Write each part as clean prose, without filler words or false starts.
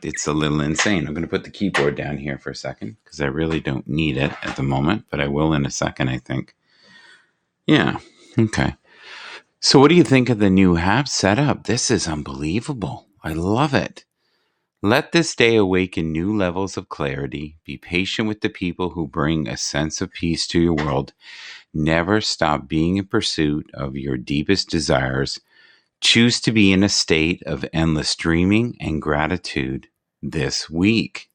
it's a little insane. I'm going to put the keyboard down here for a second because I really don't need it at the moment, but I will in a second, I think. Yeah. Okay. So what do you think of the new app setup? This is unbelievable. I love it. Let this day awaken new levels of clarity. Be patient with the people who bring a sense of peace to your world. Never stop being in pursuit of your deepest desires. Choose to be in a state of endless dreaming and gratitude this week.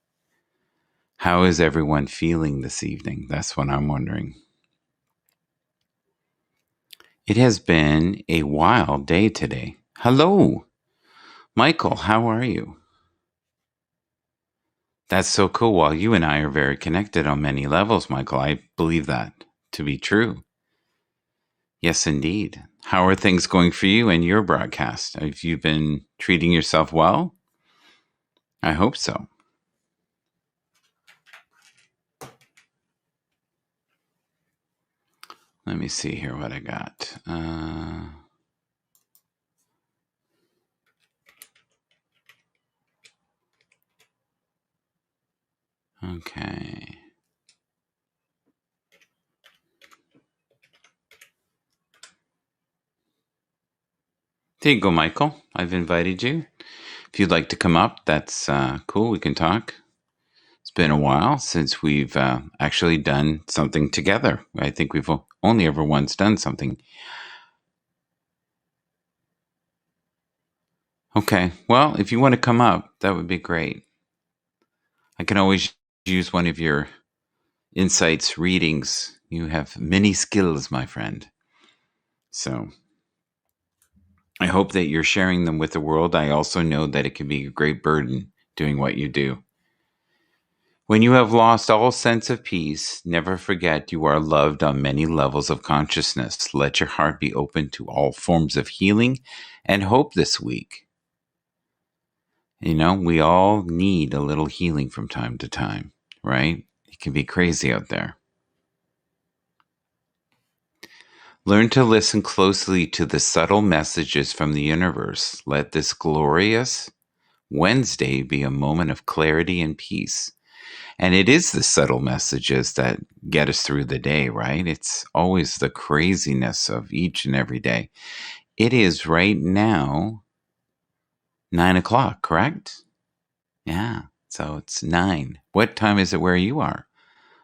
How is everyone feeling this evening? That's what I'm wondering. It has been a wild day today. Hello, Michael. How are you? That's so cool. Well, you and I are very connected on many levels, Michael. I believe that to be true. Yes, indeed. How are things going for you and your broadcast? Have you been treating yourself well? I hope so. Let me see here what I got. Okay. There you go, Michael. I've invited you. If you'd like to come up, that's cool. We can talk. It's been a while since we've actually done something together. I think we've only ever once done something. Okay. Well, if you want to come up, that would be great. I can always use one of your insights readings. You have many skills, my friend. So I hope that you're sharing them with the world. I also know that it can be a great burden doing what you do. When you have lost all sense of peace, never forget you are loved on many levels of consciousness. Let your heart be open to all forms of healing and hope this week. You know, we all need a little healing from time to time, right? It can be crazy out there. Learn to listen closely to the subtle messages from the universe. Let this glorious Wednesday be a moment of clarity and peace. And it is the subtle messages that get us through the day, right? It's always the craziness of each and every day. It is right now 9:00, correct? Yeah, so it's 9. What time is it where you are?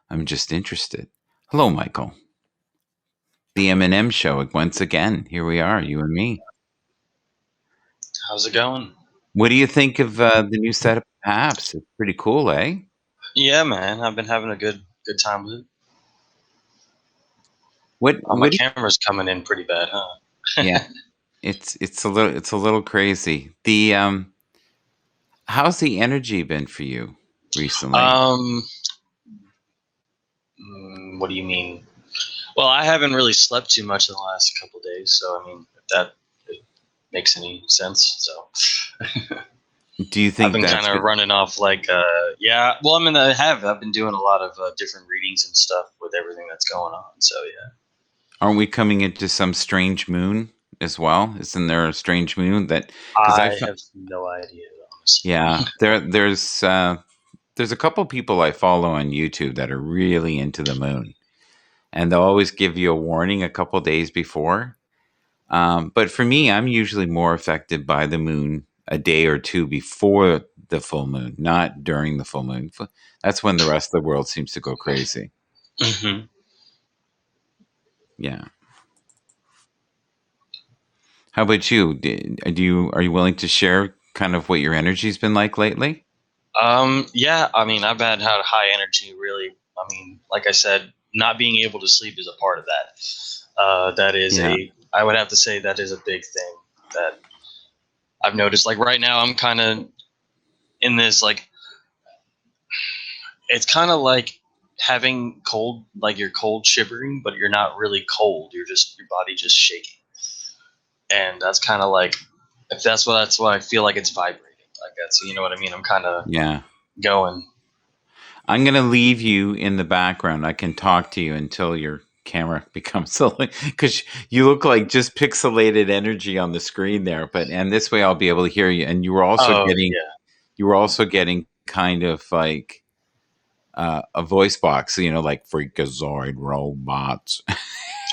I'm just interested. Hello, Michael. The M&M show once again. Here we are, you and me. How's it going? What do you think of the new setup of apps? It's pretty cool, eh? Yeah, man. I've been having a good time with it. What My do camera's coming in pretty bad, huh? yeah, it's a little crazy. The how's the energy been for you recently? What do you mean? Well, I haven't really slept too much in the last couple days, so I mean, if that makes any sense. So Do you I've think been that's kind of running off like, yeah. Well, I mean, I've been doing a lot of different readings and stuff with everything that's going on. So yeah. aren't we coming into some strange moon as well? Isn't there a strange moon that because I have no idea, honestly. yeah, there's a couple people I follow on YouTube that are really into the moon, and they'll always give you a warning a couple days before. But for me, I'm usually more affected by the moon a day or two before the full moon, not during the full moon. That's when the rest of the world seems to go crazy. Mm-hmm. Yeah. How about you? Are you willing to share kind of what your energy's been like lately? Yeah, I mean, I've had high energy, really. I mean, like I said, not being able to sleep is a part of that. That is Yeah. I would have to say that is a big thing that I've noticed. Like right now, I'm kind of in this, like, it's kind of like having cold, like you're cold shivering, but you're not really cold. You're just, your body just shaking. And that's kind of like, if that's why I feel like it's vibrating. Like that's, you know what I mean? I'm kind of Yeah. going. I'm going to leave you in the background. I can talk to you until your camera becomes silly because you look like just pixelated energy on the screen there. And this way I'll be able to hear you. And you were also Oh, getting yeah. you were also getting kind of like a voice box, like Freakazoid robots.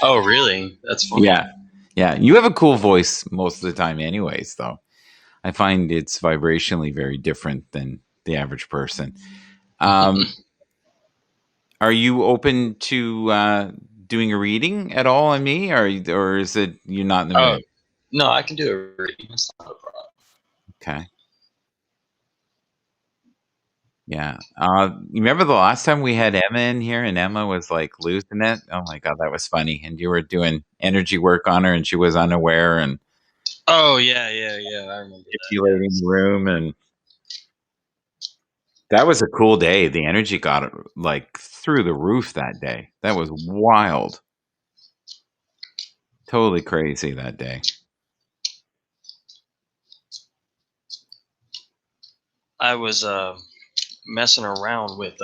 Oh, really? That's funny. Yeah. Yeah. You have a cool voice most of the time, anyways, though. I find it's vibrationally very different than the average person. Um, are you open to doing a reading at all on me, or is it you're not in the Oh, mood? no, I can do a reading. It's not a problem. Okay. Yeah. You remember the last time we had Emma in here and Emma was like losing it? Oh my God, that was funny. And you were doing energy work on her and she was unaware and Oh, yeah, yeah, yeah. I remember that. manipulating the room. And that was a cool day. The energy got like through the roof that day. That was wild. Totally crazy that day. I was messing around with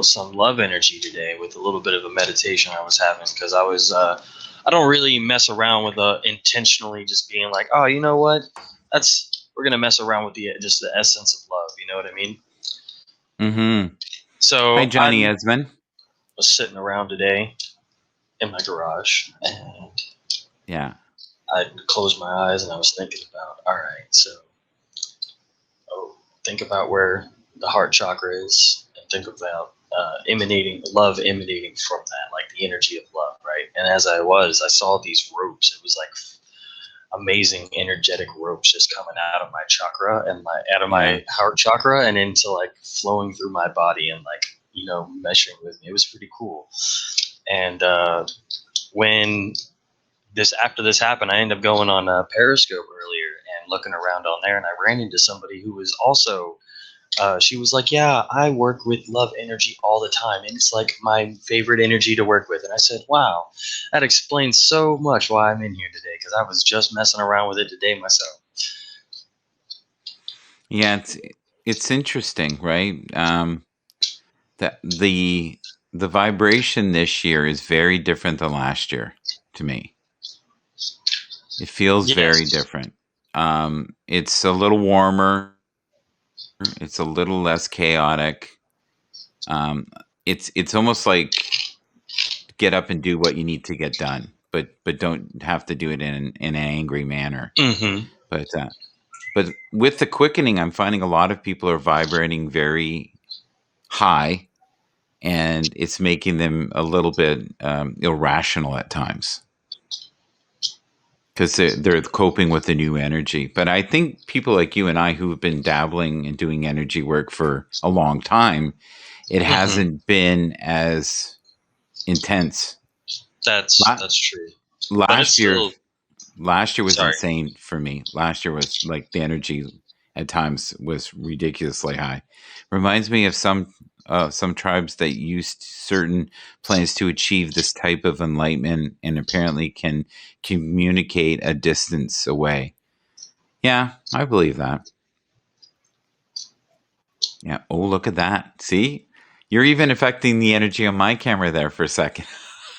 some love energy today with a little bit of a meditation I was having because I don't really mess around with intentionally just being like, oh, you know what, we're gonna mess around with the essence of love, you know what I mean? Mm-hmm. Hi, So I Johnny Esmond. was sitting around today in my garage and Yeah. I closed my eyes and I was thinking about, all right, so think about where the heart chakra is and think about emanating love emanating from that, like the energy of love, right? And as I saw these ropes. It was like amazing energetic ropes just coming out of my chakra and out of Yeah. my heart chakra and into like flowing through my body and like, meshing with me. It was pretty cool. And when after this happened, I ended up going on Periscope earlier and looking around on there, and I ran into somebody who was also. She was like, "Yeah, I work with love energy all the time, and it's like my favorite energy to work with." And I said, "Wow, that explains so much why I'm in here today because I was just messing around with it today myself." Yeah, it's interesting, right? That the vibration this year is very different than last year to me. It feels very Yes. different. It's a little warmer. It's a little less chaotic. Um, it's almost like get up and do what you need to get done, but don't have to do it in an angry manner. Mm-hmm. But with the quickening, I'm finding a lot of people are vibrating very high, and it's making them a little bit irrational at times because they're coping with the new energy. But I think people like you and I who have been dabbling and doing energy work for a long time, it Mm-hmm. hasn't been as intense. That's true, but it's Last year, still. last year was Sorry. insane for me. Last year was like the energy at times was ridiculously high. Reminds me of some tribes that used certain plans to achieve this type of enlightenment and apparently can communicate a distance away. Yeah, I believe that. Yeah. Oh, look at that. See? You're even affecting the energy on my camera there for a second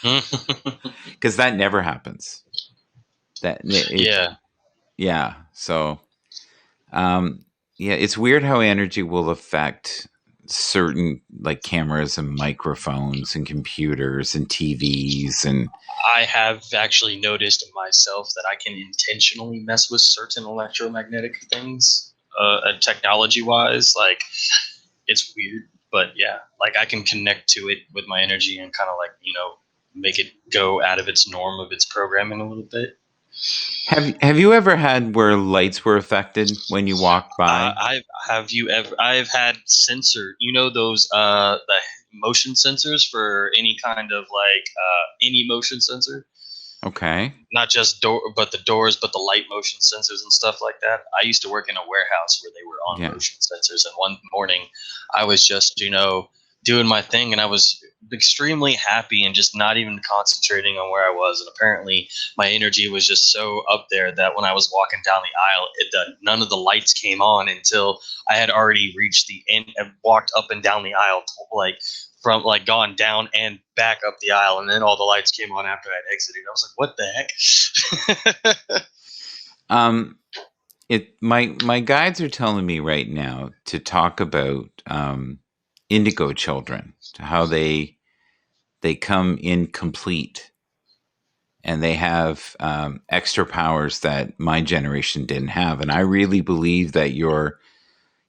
because that never happens. That it Yeah. yeah. So Um, yeah, it's weird how energy will affect certain like cameras and microphones and computers and TVs and I have actually noticed myself that I can intentionally mess with certain electromagnetic things, technology wise. Like, it's weird, but yeah, like I can connect to it with my energy and kind of like, make it go out of its norm of its programming a little bit. have you ever had where lights were affected when you walked by? I've have you ever? I've had those the motion sensors for any kind of like any motion sensor, Okay. not just door, but the doors, but the light motion sensors and stuff like that. I used to work in a warehouse where they were on Yeah. motion sensors, and one morning I was just doing my thing, and I was extremely happy and just not even concentrating on where I was. And apparently, my energy was just so up there that when I was walking down the aisle, none of the lights came on until I had already reached the end and walked up and down the aisle, like from like gone down and back up the aisle, and then all the lights came on after I'd exited. I was like, "What the heck?" Um My guides are telling me right now to talk about indigo children, to how they come incomplete and they have extra powers that my generation didn't have. And I really believe that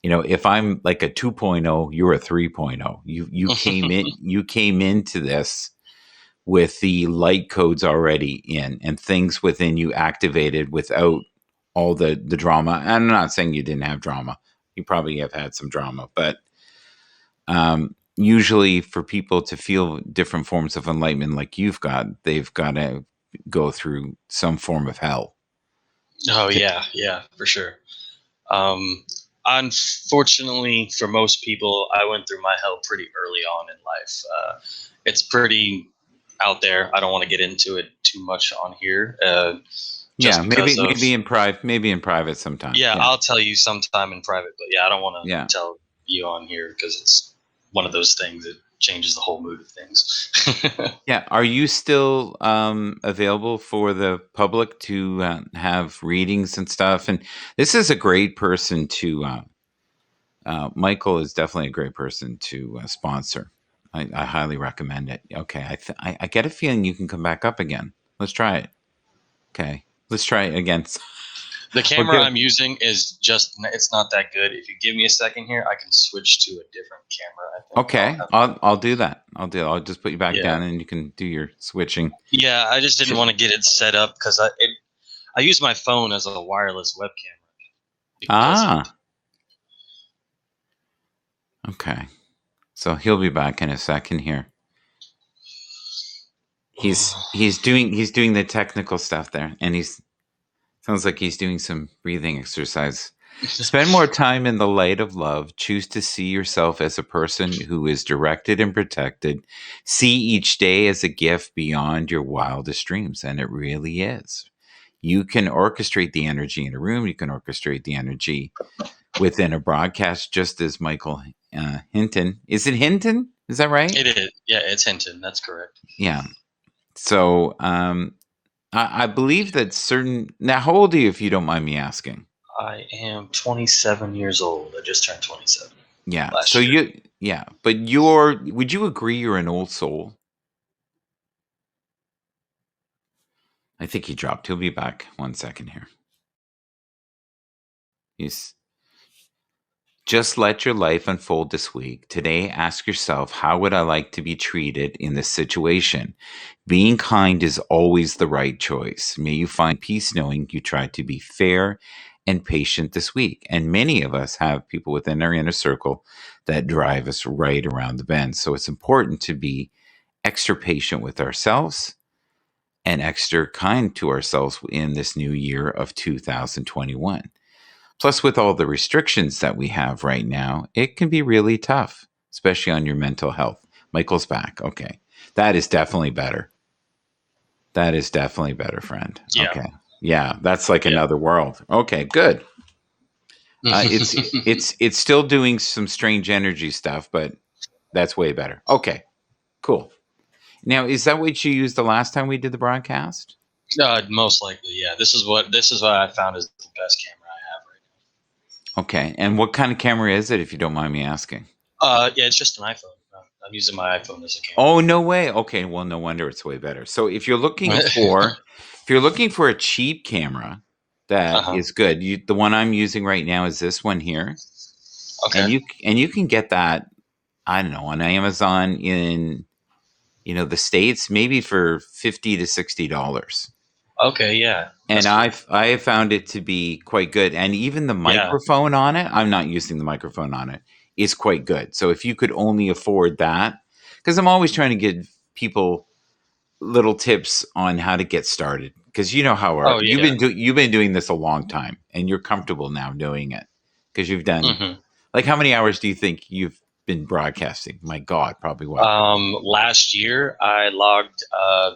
if I'm like a 2.0, you're a 3.0. You came into this with the light codes already in and things within you activated without all the drama. And I'm not saying you didn't have drama. You probably have had some drama, but usually for people to feel different forms of enlightenment like you've got, they've got to go through some form of hell. Oh yeah, for sure. Um, Unfortunately, for most people, I went through my hell pretty early on in life. It's pretty out there. I don't want to get into it too much on here, Yeah, just because of. maybe in private sometime. Yeah, Yeah. I'll tell you sometime in private, but yeah, I don't want Yeah. to tell you on here because it's one of those things that changes the whole mood of things. Yeah. Are you still available for the public to have readings and stuff? And this is a great person to. Michael is definitely a great person to sponsor. I highly recommend it. Okay, I get a feeling you can come back up again. Let's try it. Okay, let's try it again. The We'll camera give. I'm using is it's not that good. If you give me a second here, I can switch to a different camera. I think I'll Okay, have. I'll do that. I'll just put you back Yeah, down and you can do your switching. yeah. I just didn't want to get it set up because I use my phone as a wireless webcam because of. Ah, okay. So he'll be back in a second here. He's doing the technical stuff there, and he's sounds like he's doing some breathing exercise. Spend more time in the light of love. Choose to see yourself as a person who is directed and protected. See each day as a gift beyond your wildest dreams. And it really is. You can orchestrate the energy in a room, you can orchestrate the energy within a broadcast, just as Michael Hinton. Is it Hinton? Is that right? It is. Yeah, it's Hinton. That's correct. Yeah. So I believe that certain. Now, how old are you, if you don't mind me asking? I am 27 years old. I just turned 27 Yeah. So last year. yeah, but would you agree you're an old soul? I think he dropped. He'll be back 1 second here. He's just let your life unfold this week. Today, ask yourself, how would I like to be treated in this situation? Being kind is always the right choice. May you find peace knowing you tried to be fair and patient this week. And many of us have people within our inner circle that drive us right around the bend. So it's important to be extra patient with ourselves and extra kind to ourselves in this new year of 2021. Plus, with all the restrictions that we have right now, it can be really tough, especially on your mental health. Michael's back. Okay. That is definitely better. That is definitely better, friend. Yeah. Okay. Yeah, that's like Yeah. another world. Okay, good. It's still doing some strange energy stuff, but that's way better. Okay, cool. Now, is that what you used the last time we did the broadcast? Most likely, yeah. This is what I found is the best camera I have right Okay, and what kind of camera is it, if you don't mind me asking? now. Yeah, it's just an iPhone. I'm using my iPhone as a camera. Oh, no way. Okay, well, no wonder it's way better. So if you're looking for a cheap camera that Uh-huh. is good, the one I'm using right now is this one here, Okay. and you can get that, I don't know, on Amazon in the States, maybe for $50 to $60. Okay, yeah. And That's cool. I have found it to be quite good. And even the Yeah. microphone on it, I'm not using the microphone on it, is quite good. So if you could only afford that, because I'm always trying to give people little tips on how to get started. Because you know Oh yeah. you've been doing this a long time, and you're comfortable now doing it because you've done, hmm like, how many hours do you think you've been broadcasting? My God, probably what? Last year I logged.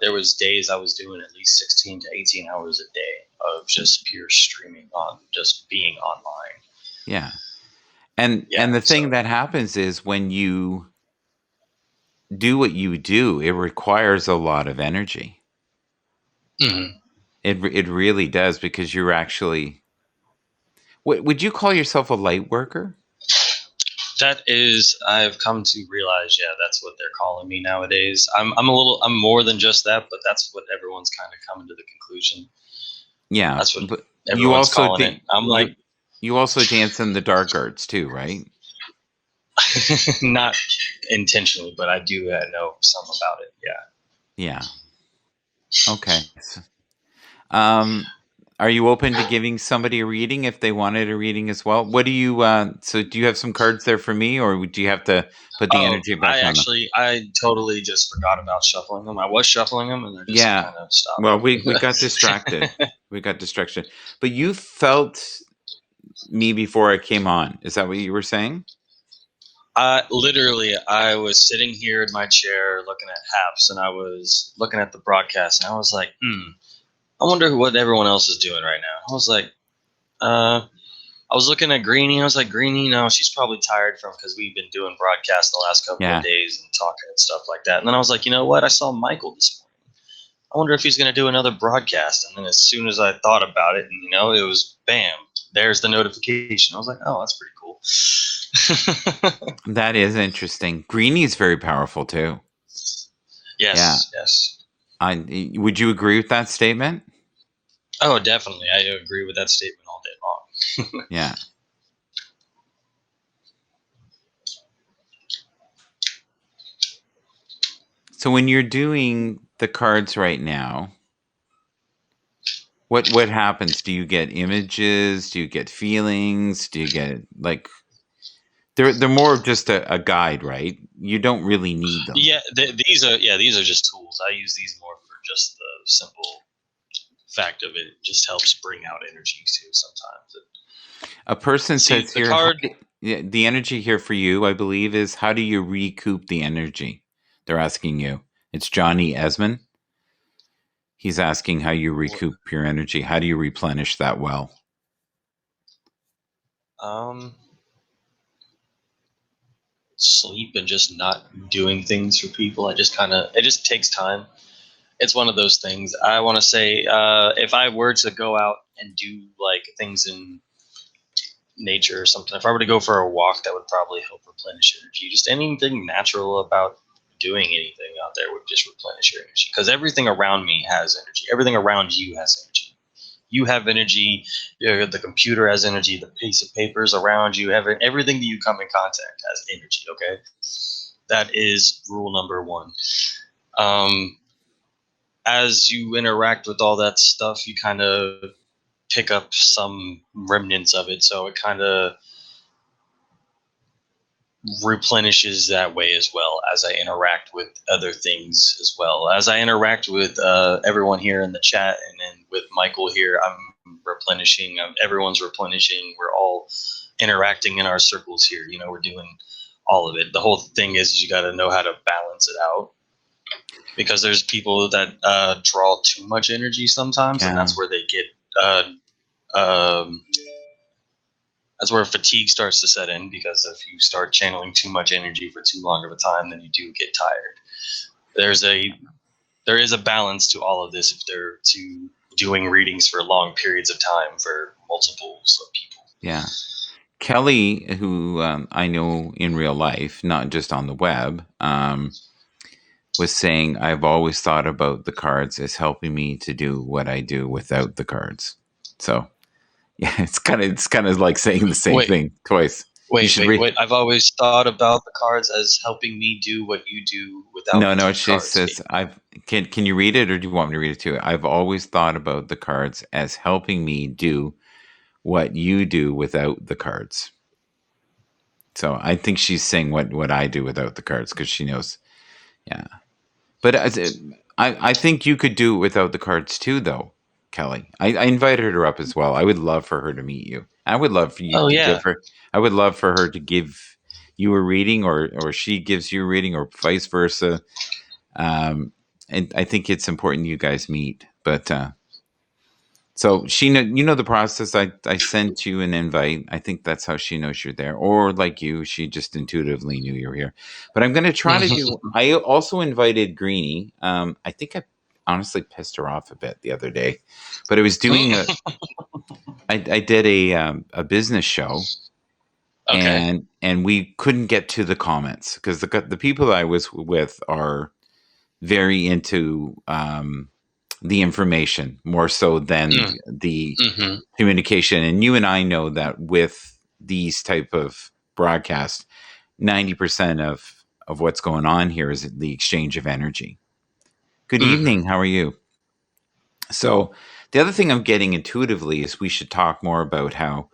There was days I was doing at least 16 to 18 hours a day of just pure streaming on, just being online. Yeah. And Yeah. the thing So. that happens is when you do what you do, it requires a lot of energy. hmm It really does, because you're actually Would you call yourself a light worker? That is, I've come to realize, yeah, that's what they're calling me nowadays. I'm more than just that, but that's what everyone's kind of coming to the conclusion. Yeah, That's what but you everyone's also calling it. I'm like, you also dance in the dark arts too, right? not intentionally, but I do know some about it. Yeah. Yeah. Okay. Um, are you open to giving somebody a reading if they wanted a reading as well? What do you? So, do you have some cards there for me, or do you have to put the Oh, energy back on them? I totally just forgot about shuffling them. I was shuffling them, and I just Yeah. kind of stopped. Well, we got distracted. We got distraction. But you felt me before I came on. Is that what you were saying? Literally, I was sitting here in my chair looking at Haps, and I was looking at the broadcast, and I was like, I wonder what everyone else is doing right now. I was like, I was looking at Greenie. I was like, Greenie, no, she's probably tired from because we've been doing broadcasts the last couple of Yeah. days and talking and stuff like that. And then I was like, you know what? I saw Michael this morning. I wonder if he's going to do another broadcast. And then as soon as I thought about it, and it was bam, there's the notification. I was like, oh, that's pretty cool. That is interesting. Greenie is very powerful too. Yeah. Yes. Would you agree with that statement? Oh, definitely. I agree with that statement all day long. Yeah. So when you're doing the cards right now, what happens? Do you get images? Do you get feelings? Do you get like they're more of just a guide, right? You don't really need them. Yeah, these are just tools. I use these more for just the simple fact of it just helps bring out energy too sometimes. A person See, says the here, card. the energy here for you, I believe, is how do you recoup the energy? They're asking you. It's Johnny Esmond. He's asking how you recoup your energy. How do you replenish that well? Sleep and just not doing things for people. It just takes time. It's one of those things. I want to say, if I were to go out and do like things in nature or something, if I were to go for a walk, that would probably help replenish energy. Just anything natural about doing anything out there would just replenish your energy, because everything around me has energy. Everything around you has energy. You have energy. The computer has energy. The piece of papers around you have everything that you come in contact has energy. Okay, that is rule number one. As you interact with all that stuff, you kind of pick up some remnants of it, so it kind of replenishes that way as well. As I interact with other things, as well as I interact with everyone here in the chat, and then with Michael here, I'm replenishing. Everyone's replenishing. We're all interacting in our circles here. We're doing all of it. The whole thing is you got to know how to balance it out, because there's people that draw too much energy sometimes, and that's where they get that's where fatigue starts to set in, because if you start channeling too much energy for too long of a time, then you do get tired. There is a balance to all of this if they're to doing readings for long periods of time for multiples of people. Yeah. Kelly, who I know in real life, not just on the web, was saying, I've always thought about the cards as helping me to do what I do without the cards. So yeah, it's kind of like saying the same thing twice. Wait. I've always thought about the cards as helping me do what you do without No, the she cards. says, can you read it, or do you want me to read it too? I've always thought about the cards as helping me do what you do without the cards. So I think she's saying what I do without the cards, because she knows. Yeah. But I think you could do it without the cards too, though, Kelly. I invited her up as well. I would love for her to meet you. I would love for you to give her. I would love for her to give you a reading, or she gives you a reading, or vice versa. And I think it's important you guys meet. But so she know the process. I sent you an invite. I think that's how she knows you're there. Or like you, she just intuitively knew you were here. But I'm going to try to do. I also invited Greenie. I think honestly pissed her off a bit the other day. But I was doing I did a business show, Okay. and we couldn't get to the comments because the people I was with are very into the information more so than Mm. the Mm-hmm. communication. And you and I know that with these type of broadcasts, 90% of what's going on here is the exchange of energy. Good Mm-hmm. evening. How are you? So the other thing I'm getting intuitively is we should talk more about how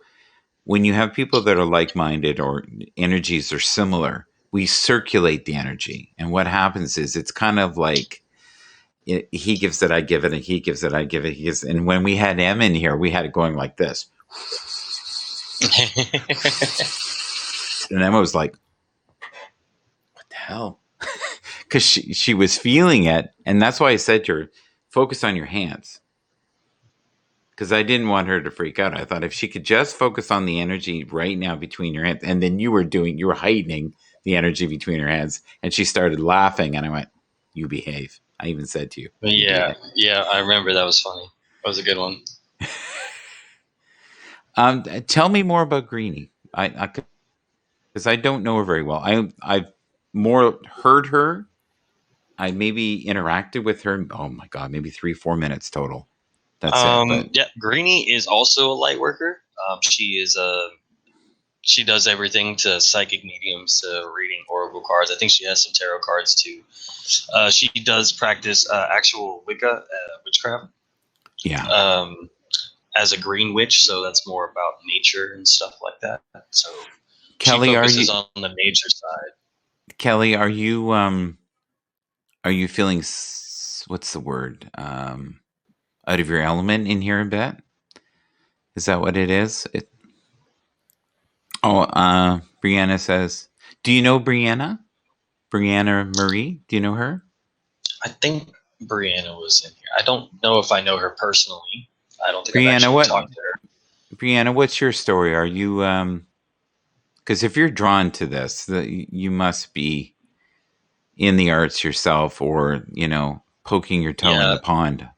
when you have people that are like-minded or energies are similar, we circulate the energy. And what happens is it's kind of like he gives it, I give it, and he gives it, I give it. He gives, and when we had M in here, we had it going like this. And Emma was like, what the hell? Because she was feeling it. And that's why I said to her, focus on your hands. Because I didn't want her to freak out. I thought if she could just focus on the energy right now between your hands, and then you were heightening the energy between her hands, and she started laughing, and I went, "You behave." I even said to you, "You Yeah, behave." yeah, I remember that was funny. That was a good one. Tell me more about Greenie. I because I don't know her very well. I've more heard her. I maybe interacted with her. Oh my god, maybe 3-4 minutes total. That's it. But Yeah, Greenie is also a light worker. She does everything to psychic mediums to reading oracle cards. I think she has some tarot cards too. She does practice actual Wicca witchcraft yeah, um, as a green witch, so that's more about nature and stuff like that. So she Kelly, focuses on the nature side. Kelly, are you feeling what's the word? Out of your element in here a bit? Is that what it is? Brianna says, "Do you know Brianna? Brianna Marie? Do you know her? I think Brianna was in here. I don't know if I know her personally. I don't think I've Brianna, actually what? talked to her. Brianna, what's your story? Are you because if you're drawn to this, you must be in the arts yourself, or poking your toe in Yeah, the pond.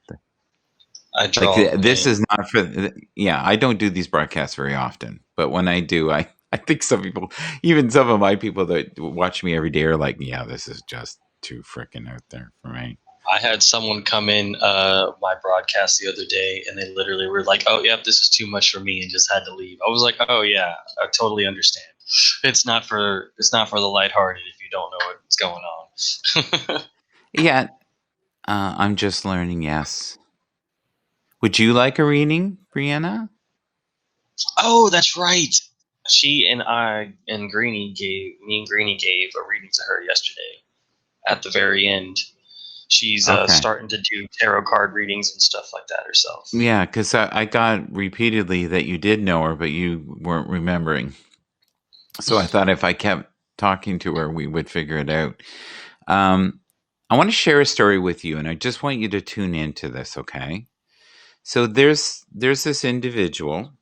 I Like draw this many. is not for. Yeah, I don't do these broadcasts very often, but when I do, I think some people, even some of my people that watch me every day, are like, yeah, this is just too freaking out there for me. I had someone come in my broadcast the other day, and they literally were like, "Oh, yep, this is too much for me," and just had to leave. I was like, "Oh yeah, I totally understand. It's not for the lighthearted if you don't know what's going on." Yeah, I'm just learning. Yes. Would you like a reading, Brianna? Oh, that's right. She and I and Greenie gave a reading to her yesterday. At the very end, she's Okay. starting to do tarot card readings and stuff like that herself. Yeah, because I got repeatedly that you did know her, but you weren't remembering. So I thought if I kept talking to her, we would figure it out. Um, I want to share a story with you, and I just want you to tune into this, okay? So there's this individual,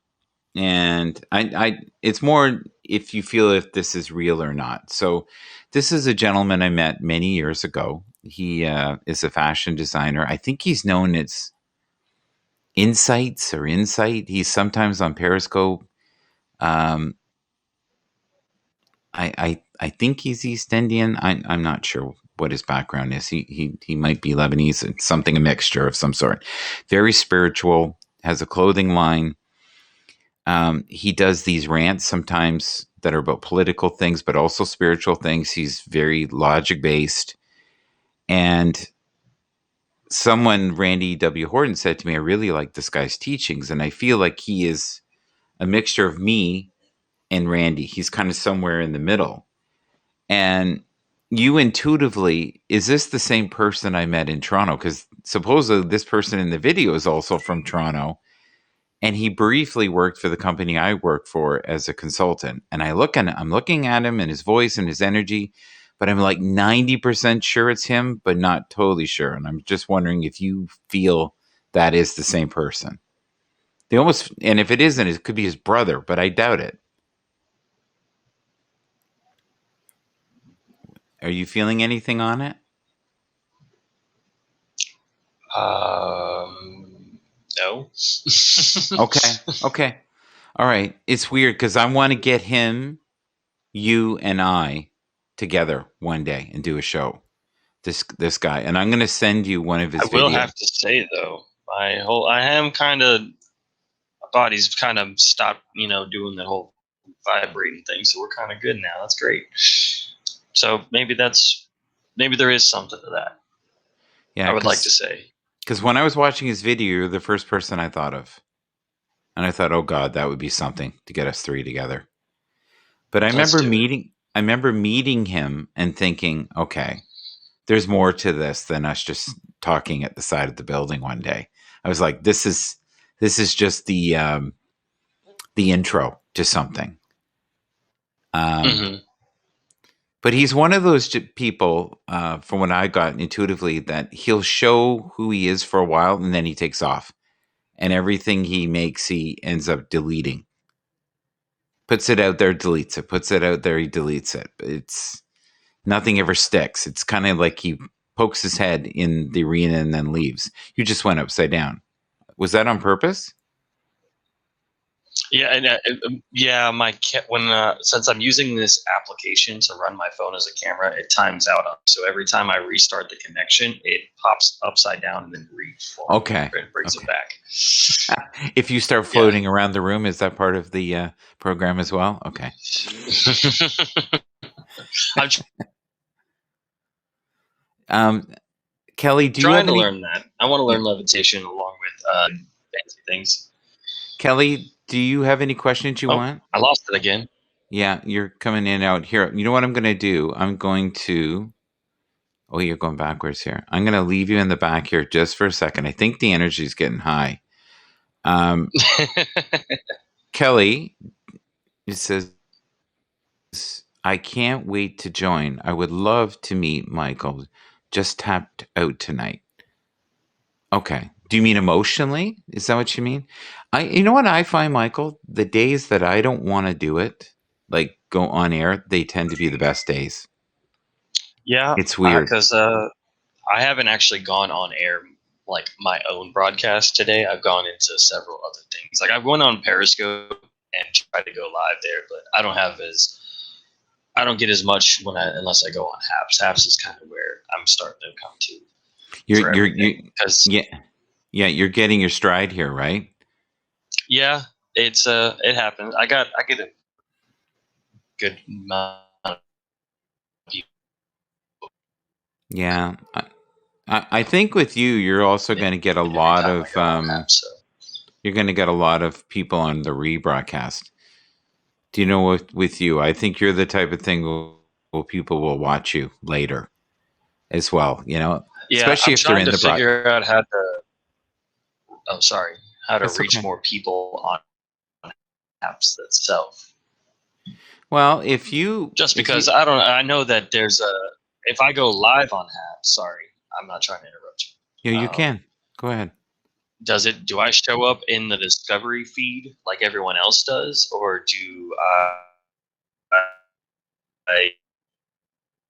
and I it's more if you feel if this is real or not. So this is a gentleman I met many years ago. He is a fashion designer. I think he's known as Insights or Insight. He's sometimes on Periscope. Um, I think he's East Indian. I'm not sure what his background is. He might be Lebanese. It's something a mixture of some sort. Very spiritual. Has a clothing line. He does these rants sometimes that are about political things, but also spiritual things. He's very logic based. And someone, Randy W. Horton, said to me, "I really like this guy's teachings, and I feel like he is a mixture of me and Randy. He's kind of somewhere in the middle." And you intuitively, is this the same person I met in Toronto? Because supposedly this person in the video is also from Toronto. And he briefly worked for the company I work for as a consultant. And I'm looking at him and his voice and his energy, but I'm like 90% sure it's him, but not totally sure. And I'm just wondering if you feel that is the same person. And if it isn't, it could be his brother, but I doubt it. Are you feeling anything on it? Okay. All right. It's weird because I want to get him, you, and I together one day and do a show. This guy, and I'm going to send you one of I his will videos. have to say though, I am kind of, my body's kind of stopped, doing the whole vibrating thing. So we're kind of good now. That's great. So maybe there is something to that. Yeah, I would like to say. because when I was watching his video, you're the first person I thought of, and I thought, oh God, that would be something to get us three together. But Let's do it. I remember meeting him and thinking, okay, there's more to this than us just talking at the side of the building one day. I was like, this is just the intro to something. Mm-hmm. But he's one of those people, from what I got intuitively, that he'll show who he is for a while and then he takes off. And everything he makes, he ends up deleting. Puts it out there, deletes it. Puts it out there, he deletes it. It's nothing ever sticks. It's kind of like he pokes his head in the arena and then leaves. You just went upside down. Was that on purpose? Yeah, and yeah, when since I'm using this application to run my phone as a camera, it times out. So every time I restart the connection, it pops upside down and then Okay. and brings it back. If you start floating around the room, is that part of the program as well? Okay. Kelly, do you have trying to any? learn that. I want to learn levitation along with fancy things. Kelly, do you have any questions you want? I lost it again. Yeah, you're coming in and out here. You know what I'm going to do? I'm going to. Oh, you're going backwards here. I'm going to leave you in the back here just for a second. I think the energy is getting high. Kelly, it says, I can't wait to join. I would love to meet Michael. Just tapped out tonight. Okay. Do you mean emotionally? Is that what you mean? You know what I find, Michael? The days that I don't want to do it, like go on air, they tend to be the best days. Yeah, It's weird. because I haven't actually gone on air like my own broadcast today. I've gone into several other things. Like I've went on Periscope and tried to go live there, but I don't get as much unless I go on Haps. Haps is kind of where I'm starting to come to. You're getting your stride here, right? Yeah, it happens. I get a good amount of people. Yeah. I think with you, you're also going to get a lot of you're going to get a lot of people on the rebroadcast. Do you know with you? I think you're the type of thing where people will watch you later as well. Yeah, especially if they're in the figure out how to reach okay. more people on apps itself. Well, because I know that there's if I go live on apps, sorry, I'm not trying to interrupt you. Yeah, you can. Go ahead. Do I show up in the discovery feed like everyone else does, or do I?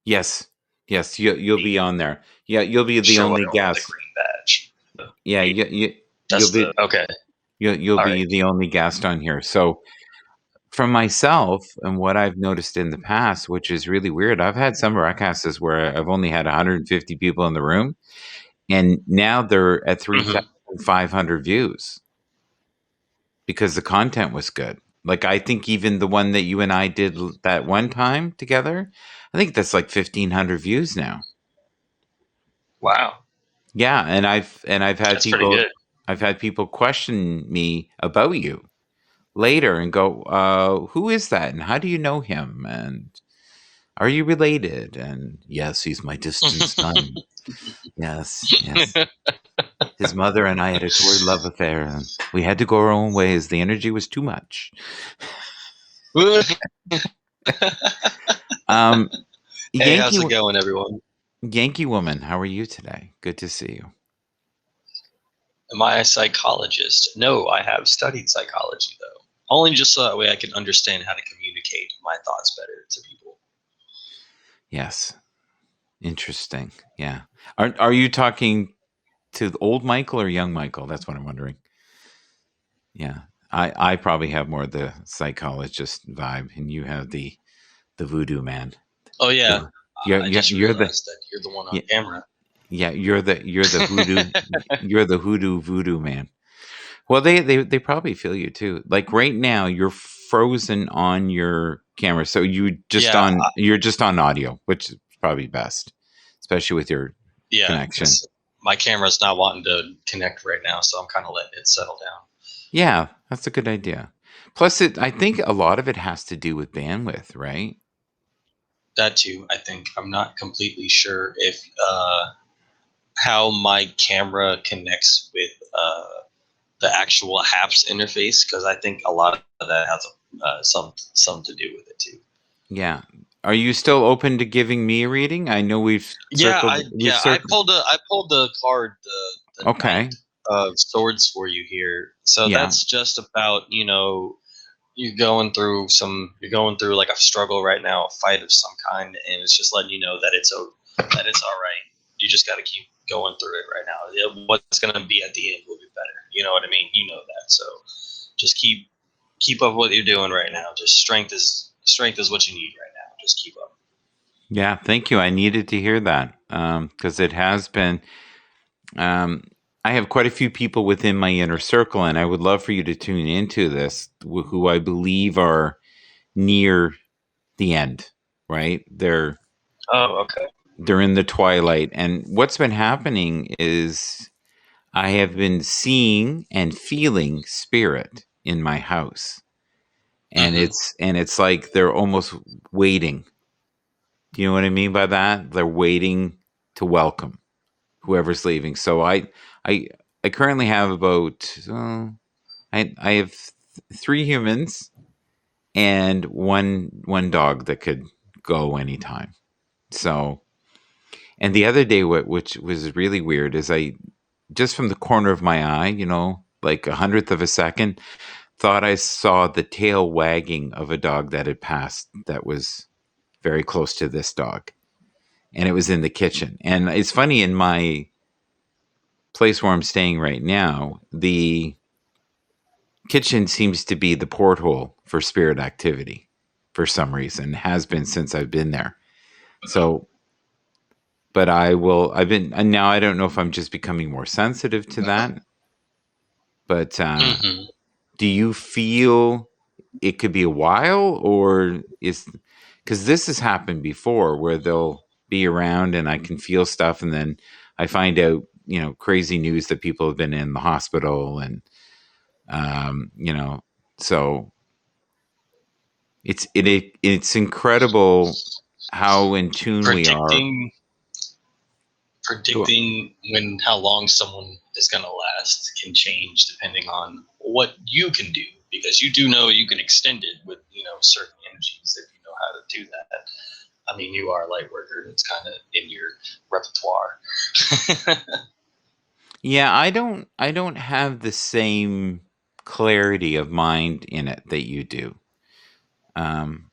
Yes, you'll be on there. Yeah, you'll be the only guest. The green badge. Yeah, you'll be okay. You'll be the only guest on here. So, from myself and what I've noticed in the past, which is really weird, I've had some broadcasts where I've only had 150 people in the room, and now they're at 3,500 views because the content was good. Like, I think even the one that you and I did that one time together, I think that's like 1,500 views now. Wow. Yeah, and I've had people. I've had people question me about you later and go, who is that? And how do you know him? And are you related? And yes, he's my distant son. Yes. His mother and I had a torrid love affair, and we had to go our own ways. The energy was too much. Hey, how's it going, everyone? Yankee woman, how are you today? Good to see you. Am I a psychologist? No, I have studied psychology, though. Only just so that way I can understand how to communicate my thoughts better to people. Yes. Interesting. Yeah. Are you talking to old Michael or young Michael? That's what I'm wondering. Yeah. I probably have more the psychologist vibe, and you have the voodoo man. Oh yeah, The, you're, I you're, just you're the realized that you're the one on yeah, camera. yeah, you're the hoodoo voodoo man. Well, they probably feel you too. Like right now, you're frozen on your camera, so Yeah, you're just on audio, which is probably best, especially with your yeah, connection. because my camera's not wanting to connect right now, so I'm kind of letting it settle down. Yeah, that's a good idea. Plus, I think a lot of it has to do with bandwidth, right? That too, I think. I'm not completely sure if how my camera connects with the actual HAPS interface, because I think a lot of that has some to do with it too. Yeah. Are you still open to giving me a reading? I know we've I circled. pulled the card, the Knight Okay. of Swords for you here. So Yeah. that's just about, you're going through like a struggle right now, a fight of some kind, and it's just letting you know that that it's all right. You just got to keep going through it right now. What's going to be at the end will be better. You know what I mean? You know that. So just keep up what you're doing right now. Just strength is what you need right now. Just keep up. Yeah. Thank you. I needed to hear that because it has been. Um, I have quite a few people within my inner circle, and I would love for you to tune into this, who I believe are near the end. Right? Oh, okay. They're in the twilight, and what's been happening is I have been seeing and feeling spirit in my house, and Mm-hmm. it's like they're almost waiting. Do you know what I mean by that? They're waiting to welcome whoever's leaving. So I I currently have about I have 3 humans and one dog that could go anytime. So, and the other day, which was really weird, is I just from the corner of my eye, like 100th of a second, thought I saw the tail wagging of a dog that had passed that was very close to this dog. And it was in the kitchen. And it's funny, in my place where I'm staying right now, the kitchen seems to be the porthole for spirit activity for some reason, has been since I've been there. So, but I've been, and now I don't know if I'm just becoming more sensitive to that, but Mm-hmm. do you feel it could be a while, or because this has happened before where they'll be around and I can feel stuff, and then I find out, crazy news that people have been in the hospital, and um, you know, so it's incredible how in tune we are. Predicting Go- predicting when how long someone is going to last can change depending on what you can do, because you do know you can extend it with certain energies if you know how to do that. I mean, you are a light worker. It's kind of in your repertoire. Yeah, I don't have the same clarity of mind in it that you do. Um,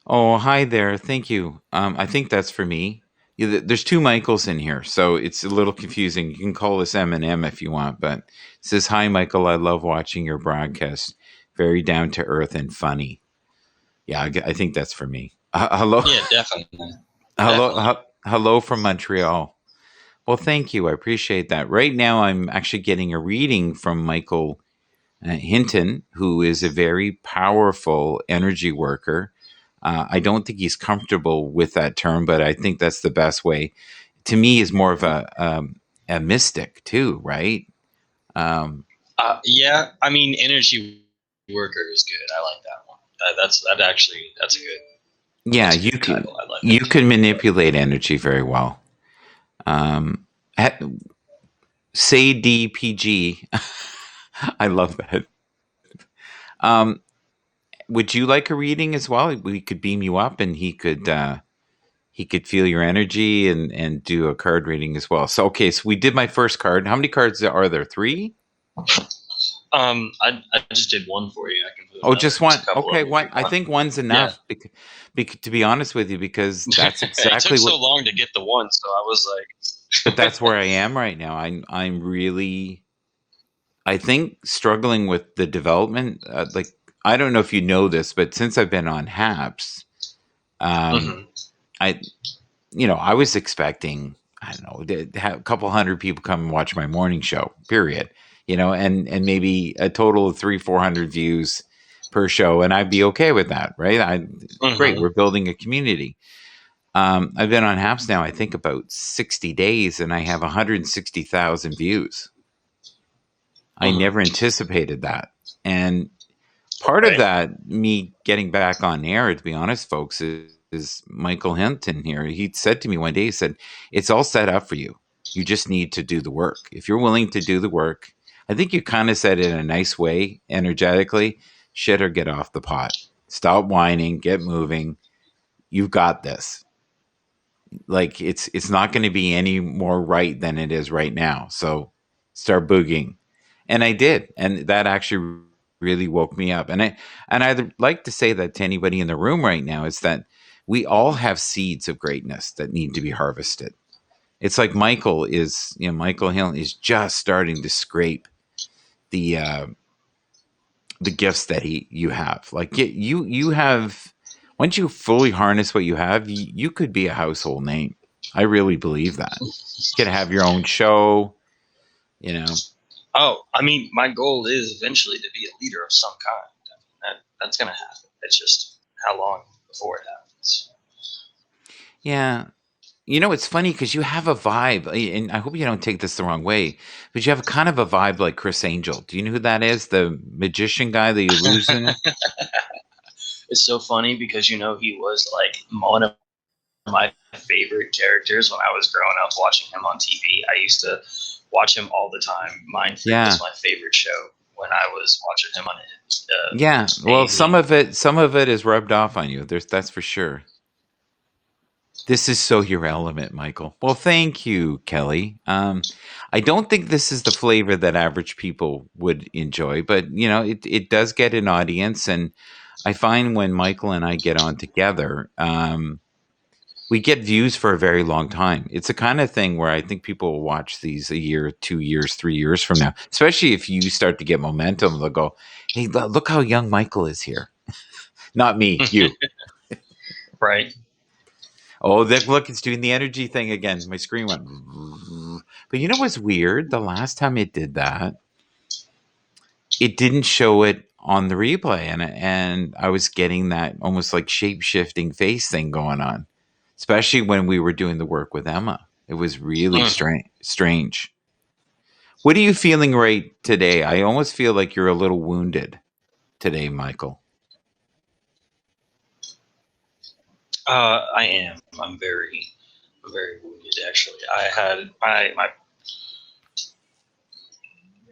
oh, hi there. Thank you. I think that's for me. Yeah, there's two Michaels in here, so it's a little confusing. You can call us M&M if you want, but it says, "Hi, Michael. I love watching your broadcast. Very down to earth and funny." Yeah, I think that's for me. Hello, Yeah, definitely, hello, definitely. hello from Montreal. Well, thank you. I appreciate that. Right now, I'm actually getting a reading from Michael Hinton, who is a very powerful energy worker. I don't think he's comfortable with that term, but I think that's the best way. To me, is more of a mystic too, right? Um, Yeah, I mean, energy worker is good. I like that one. That's a good yeah, that's a good title. I like you that. can manipulate energy very well. Um, say DPG. I love that. Um, would you like a reading as well? We could beam you up, and he could feel your energy and do a card reading as well. So okay, so we did my first card. How many cards are there? 3? I just did one for you. I can put Oh, another. just There's one. a couple of Okay, them if one. you I want. think one's Yeah. enough. To be honest with you, because that's It took exactly what. so long to get the one, so I was But like, that's where I am right now. I'm really I think struggling with the development, like I don't know if you know this, but since I've been on HAPS, um, Hmm. I I was expecting, I don't know, to have a couple hundred people come and watch my morning show, period. And maybe a total of 300-400 views per show, and I'd be okay with that, right? Great, Hmm. we're building a community. I've been on HAPS now, I think about 60 days, and I have 160,000 views. I Hmm. never anticipated that. And part of Okay. that, me getting back on air, to be honest, folks, is Michael Hinton here. He said to me one day, he said, it's all set up for you. You just need to do the work. If you're willing to do the work, I think you kind of said it in a nice way, energetically, shit or get off the pot. Stop whining, get moving. You've got this. Like it's not going to be any more right than it is right now. So start boogieing. And I did. And that actually really woke me up. And I'd like to say that to anybody in the room right now is that we all have seeds of greatness that need to be harvested. It's like Michael Hill is just starting to scrape the the gifts that you have. Like you have, once you fully harness what you have, you could be a household name. I really believe that. You could have your own show, you know. Oh, I mean, my goal is eventually to be a leader of some kind. That's gonna happen. It's just how long before it happens. Yeah. It's funny because you have a vibe, and I hope you don't take this the wrong way, but you have kind of a vibe like Chris Angel. Do you know who that is? The magician guy, the illusionist? It's so funny because he was like one of my favorite characters when I was growing up watching him on TV. I used to watch him all the time. Mind Freak was Yeah. my favorite show when I was watching him on Yeah. Well, some daily. of it is rubbed off on you. That's for sure. This is so your element, Michael. Well, thank you, Kelly. I don't think this is the flavor that average people would enjoy, but it does get an audience, and I find when Michael and I get on together, we get views for a very long time. It's a kind of thing where I think people will watch these a year, 2 years, 3 years from now, especially if you start to get momentum. They'll go, "Hey, look how young Michael is here." Not me, you. Right? Oh, look, it's doing the energy thing again. My screen went. But you know what's weird? The last time it did that, it didn't show it on the replay, and I was getting that almost like shape shifting face thing going on, especially when we were doing the work with Emma. It was really Mm. strange. What are you feeling right today? I almost feel like you're a little wounded today, Michael. I am. I'm very wounded. Actually, I had my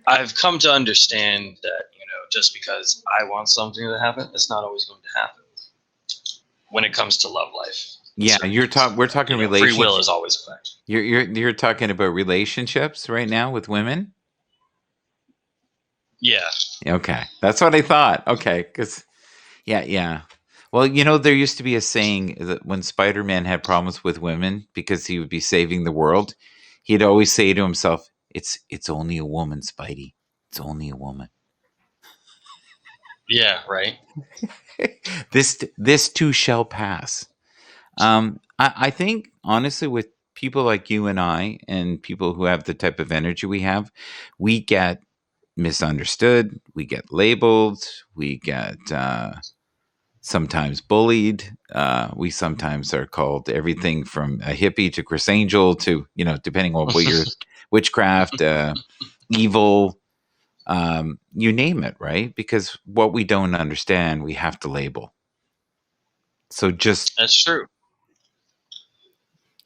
I've come to understand that just because I want something to happen, it's not always going to happen when it comes to love life. Yeah, Certain we're talking free will relationship. is always a factor. You're talking about relationships right now with women. Yeah. Okay, that's what I thought. Okay, because yeah. Well, there used to be a saying that when Spider-Man had problems with women because he would be saving the world, he'd always say to himself, "It's only a woman, Spidey. It's only a woman. Yeah. Right. This too shall pass." I think honestly, with people like you and I, and people who have the type of energy we have, we get misunderstood, we get labeled, we get sometimes bullied. We sometimes are called everything from a hippie to Chris Angel to, depending on what your witchcraft, evil, you name it, right? Because what we don't understand, we have to label. So just That's true.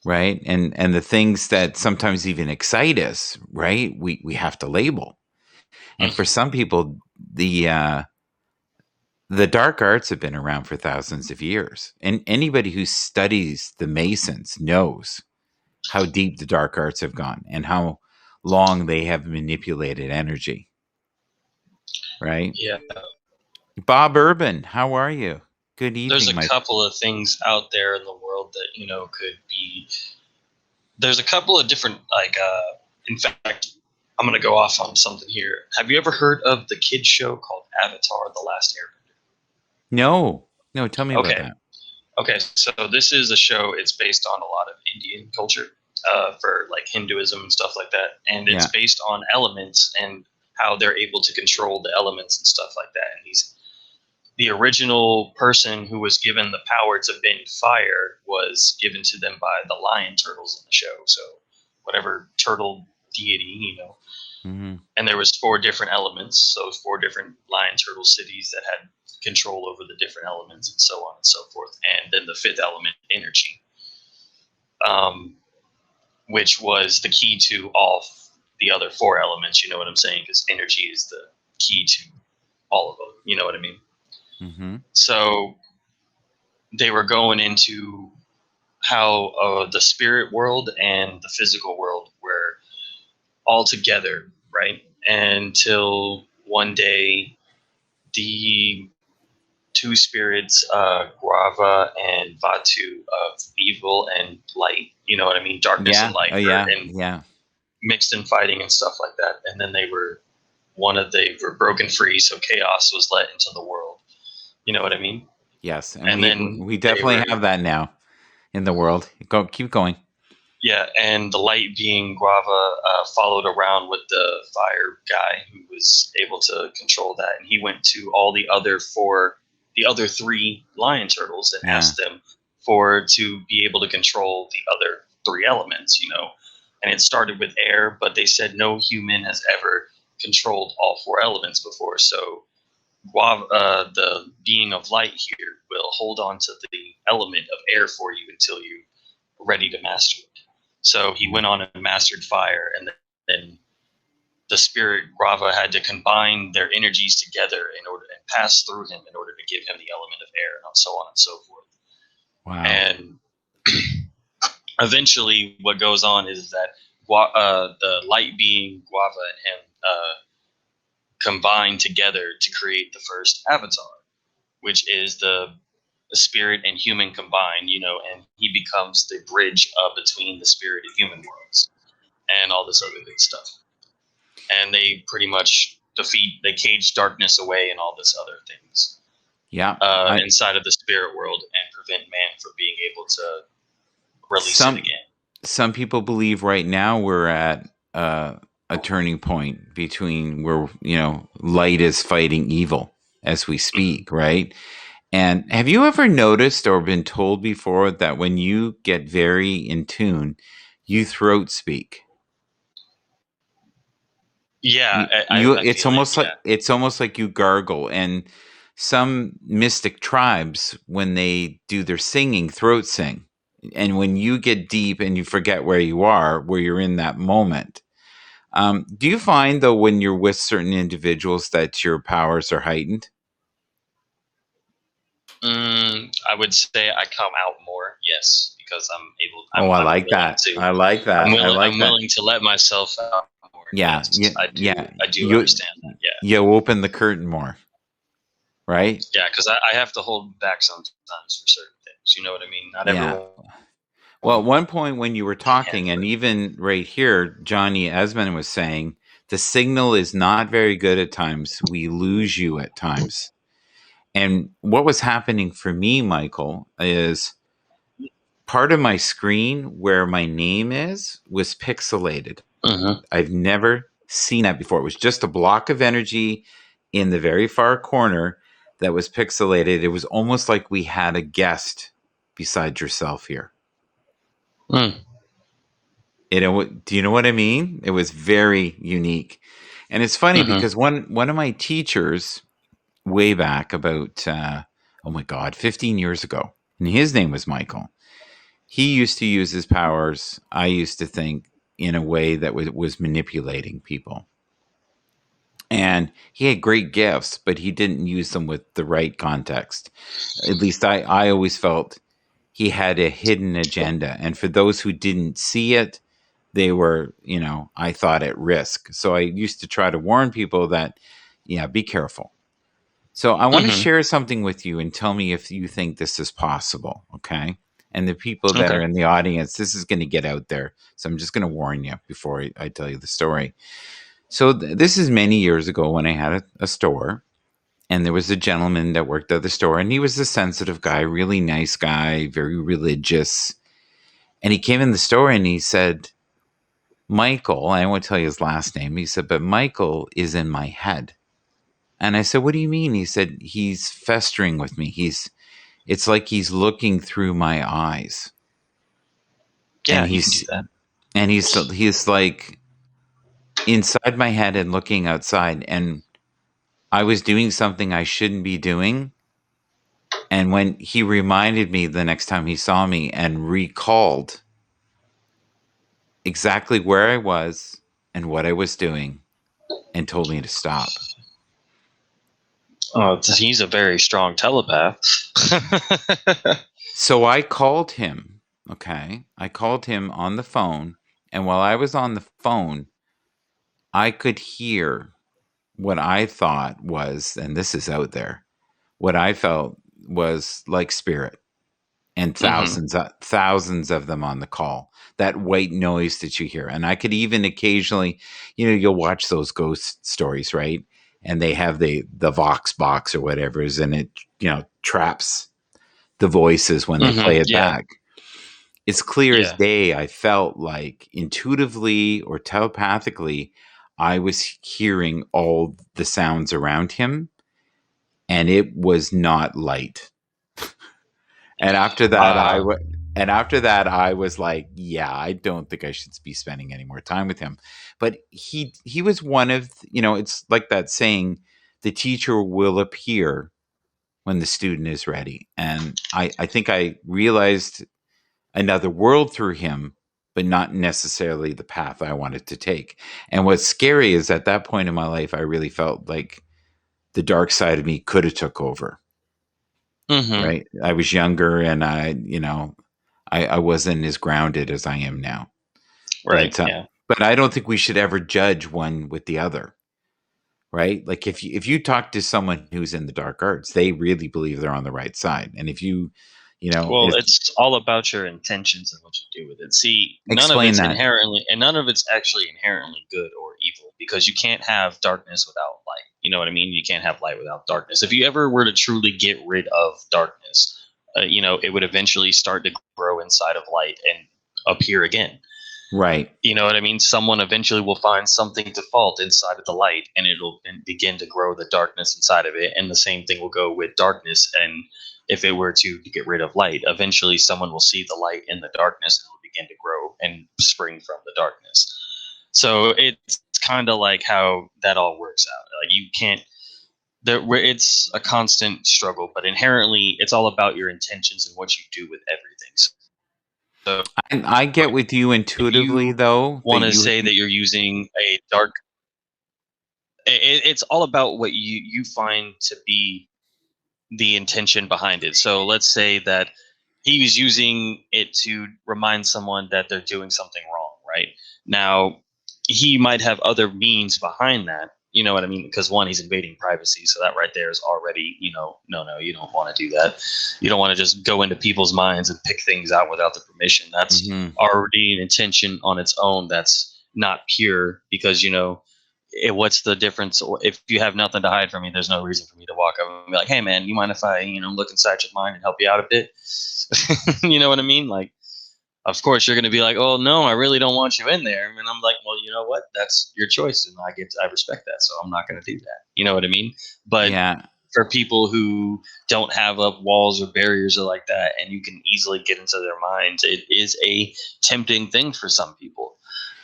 right, and the things that sometimes even excite us, right? We have to label. And for some people, the dark arts have been around for thousands of years, and anybody who studies the Masons knows how deep the dark arts have gone and how long they have manipulated energy. Right, Yeah. Bob Urban, how are you? Good There's evening, a my. couple of things out there in the world that could be. There's a couple of different in fact, I'm gonna go off on something here. Have you ever heard of the kids show called Avatar: The Last Airbender? No, no. Tell me about Okay, that. okay. So this is a show. It's based on a lot of Indian culture, for like Hinduism and stuff like that, and it's Yeah. based on elements and how they're able to control the elements and stuff like that. And he's the original person who was given the power to bend fire was given to them by the lion turtles in the show. So whatever turtle deity. Hmm. And there was four different elements, so four different lion turtle cities that had control over the different elements and so on and so forth. And then the fifth element, energy, um, which was the key to all the other four elements. You know what I'm saying? Because energy is the key to all of them. You know what I mean? Hmm. So they were going into how the spirit world and the physical world were all together, right? Until one day, the two spirits, Guava and Vatu, of evil and light, you know what I mean? Darkness and Yeah. light Oh, were yeah. in, Yeah. mixed in fighting and stuff like that. And then they were broken free, so chaos was let into the world. You know what I mean? Yes. And And then we they definitely were have that now in the world. Go. Keep going. Yeah, and the light being Guava followed around with the fire guy who was able to control that, and he went to all the other three lion turtles, and Yeah. asked them to be able to control the other three elements. And it started with air, but they said no human has ever controlled all four elements before. So Guava, the being of light here, will hold on to the element of air for you until you're ready to master it. So he went on and mastered fire, and then the spirit Grava had to combine their energies together in order and pass through him in order to give him the element of air, and so on and so forth. Wow. And eventually, what goes on is that the light being Guava and him combine together to create the first avatar, which is the spirit and human combined, and he becomes the bridge between the spirit and human worlds and all this other good stuff. And they pretty much they cage darkness away and all this other things Yeah. I inside of the spirit world and prevent man from being able to release it some again. some people believe right now we're at a turning point between where light is fighting evil as we speak, right? And have you ever noticed or been told before that when you get very in tune, you throat speak? Yeah, I It's feel it. almost like you gargle. And some mystic tribes, when they do their singing, throat sing. And when you get deep and you forget where you are, where you're in that moment, do you find though when you're with certain individuals that your powers are heightened? I would say I come out more, yes, because I'm able. Oh, I I'm like willing that. to. I like I'm that. I willing. like I'm that. willing to let myself out more. Yeah, Yes, I do. yeah. I do You understand that. Yeah, you open the curtain more, right? yeah, because I have to hold back sometimes for certain things. You know what I mean? Not Yeah. everyone Well, at one point when you were can talking, handle and it. even right here, Johnny Esmond was saying the signal is not very good at times. We lose you at times. And what was happening for me, Michael, is part of my screen where my name is was pixelated. Mm-hmm. I've never seen that before. It was just a block of energy in the very far corner that was pixelated. It was almost like we had a guest beside yourself here. Mm. Do you know what I mean? It was very unique. And it's funny Mm-hmm. because one of my teachers way back about oh my god, 15 years ago, and his name was Michael. He used to use his powers, I used to think, in a way that was manipulating people. And he had great gifts, but he didn't use them with the right context. At least I always felt he had a hidden agenda. And for those who didn't see it, they were, I thought, at risk. So I used to try to warn people that, yeah, be careful. So I want to Mm-hmm. share something with you and tell me if you think this is possible. Okay. And the people that Okay. are in the audience, this is going to get out there. So I'm just going to warn you before I tell you the story. So this is many years ago when I had a store, and there was a gentleman that worked at the store, and he was a sensitive guy, really nice guy, very religious. And he came in the store and he said, Michael, I won't tell you his last name. He said, but Michael is in my head. And I said, what do you mean? He said, he's festering with me. It's like he's looking through my eyes. And Yeah, you can do that. he's like inside my head and looking outside. And I was doing something I shouldn't be doing. And when he reminded me the next time he saw me and recalled exactly where I was and what I was doing and told me to stop. Oh, he's a very strong telepath. So I called him. Okay. I called him on the phone. And while I was on the phone, I could hear what I thought was, and this is out there, what I felt was like spirit, and Hmm. thousands of them on the call. That white noise that you hear. And I could even occasionally, you'll watch those ghost stories, right? And they have the Vox box or whatever, and it, traps the voices when they Hmm. play it Yeah. back. It's clear as Yeah. day. I felt like intuitively or telepathically, I was hearing all the sounds around him, and it was not light. And after that, Wow. I was like, yeah, I don't think I should be spending any more time with him. But he was one of, it's like that saying, the teacher will appear when the student is ready. And I think I realized another world through him, but not necessarily the path I wanted to take. And what's scary is at that point in my life, I really felt like the dark side of me could have took over. Hmm. Right. I was younger, and I wasn't as grounded as I am now. Right. But Yeah. but I don't think we should ever judge one with the other. Right. Like if you talk to someone who's in the dark arts, they really believe they're on the right side. And if Well, it's all about your intentions and what you do with it. See, none of explain it's that. inherently, and none of it's actually inherently good or evil because you can't have darkness without light. You know what I mean? You can't have light without darkness. If you ever were to truly get rid of darkness, it would eventually start to grow inside of light and appear again. Right. You know what I mean? Someone eventually will find something to fault inside of the light, and it'll begin to grow the darkness inside of it. And the same thing will go with darkness. And if it were to get rid of light, eventually someone will see the light in the darkness and will begin to grow and spring from the darkness. So it's kind of like how that all works out. Like you can't. It's a constant struggle, but inherently, it's all about your intentions and what you do with everything. So And I get with you if intuitively, you though, that want to say that you're using a dark, it's all about what you find to be the intention behind it. So let's say that he was using it to remind someone that they're doing something wrong, right? Now, he might have other means behind that. You know what I mean? Because one, he's invading privacy. So that right there is already, no, you don't want to do that. You don't want to just go into people's minds and pick things out without the permission. That's Mhm. already an intention on its own that's not pure because, what's the difference? If you have nothing to hide from me, there's no reason for me to walk up and be like, "Hey, man, you mind if I, look inside your mind and help you out a bit?" You know what I mean? Like, of course, you're going to be like, "Oh no, I really don't want you in there," and I'm like, "Well, you know what? That's your choice, and I respect that, so I'm not going to do that." You know what I mean? But Yeah. for people who don't have up walls or barriers or like that, and you can easily get into their minds, it is a tempting thing for some people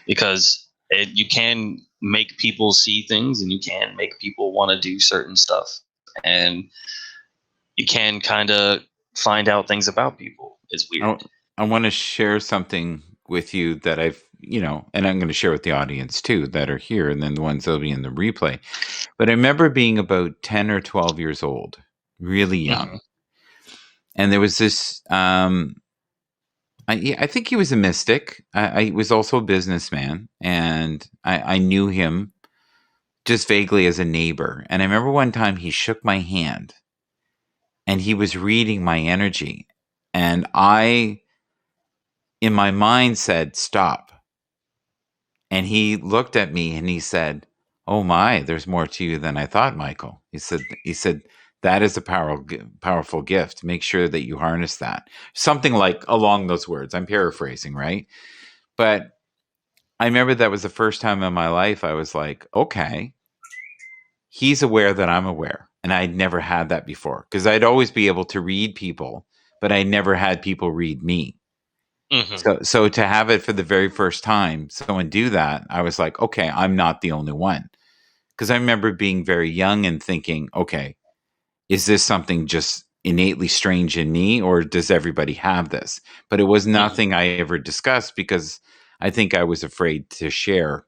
because you can make people see things and you can make people want to do certain stuff and you can kind of find out things about people. It's weird. I, I want to share something with you that and I'm going to share with the audience too that are here, and then the ones that'll be in the replay. But I remember being about 10 or 12 years old, really Hmm. young. And there was this, I think he was a mystic. I was also a businessman, and I knew him just vaguely as a neighbor. And I remember one time he shook my hand and he was reading my energy. And I, in my mind, said, stop. And he looked at me and he said, "Oh my, there's more to you than I thought, Michael." He said that is a powerful gift. Make sure that you harness that. Something like along those words. I'm paraphrasing, right? But I remember that was the first time in my life I was like, okay, he's aware that I'm aware. And I'd never had that before because I'd always be able to read people, but I never had people read me. Hmm. So to have it for the very first time, someone do that, I was like, okay, I'm not the only one. Because I remember being very young and thinking, okay, is this something just innately strange in me or does everybody have this? But it was Hmm. nothing I ever discussed because I think I was afraid to share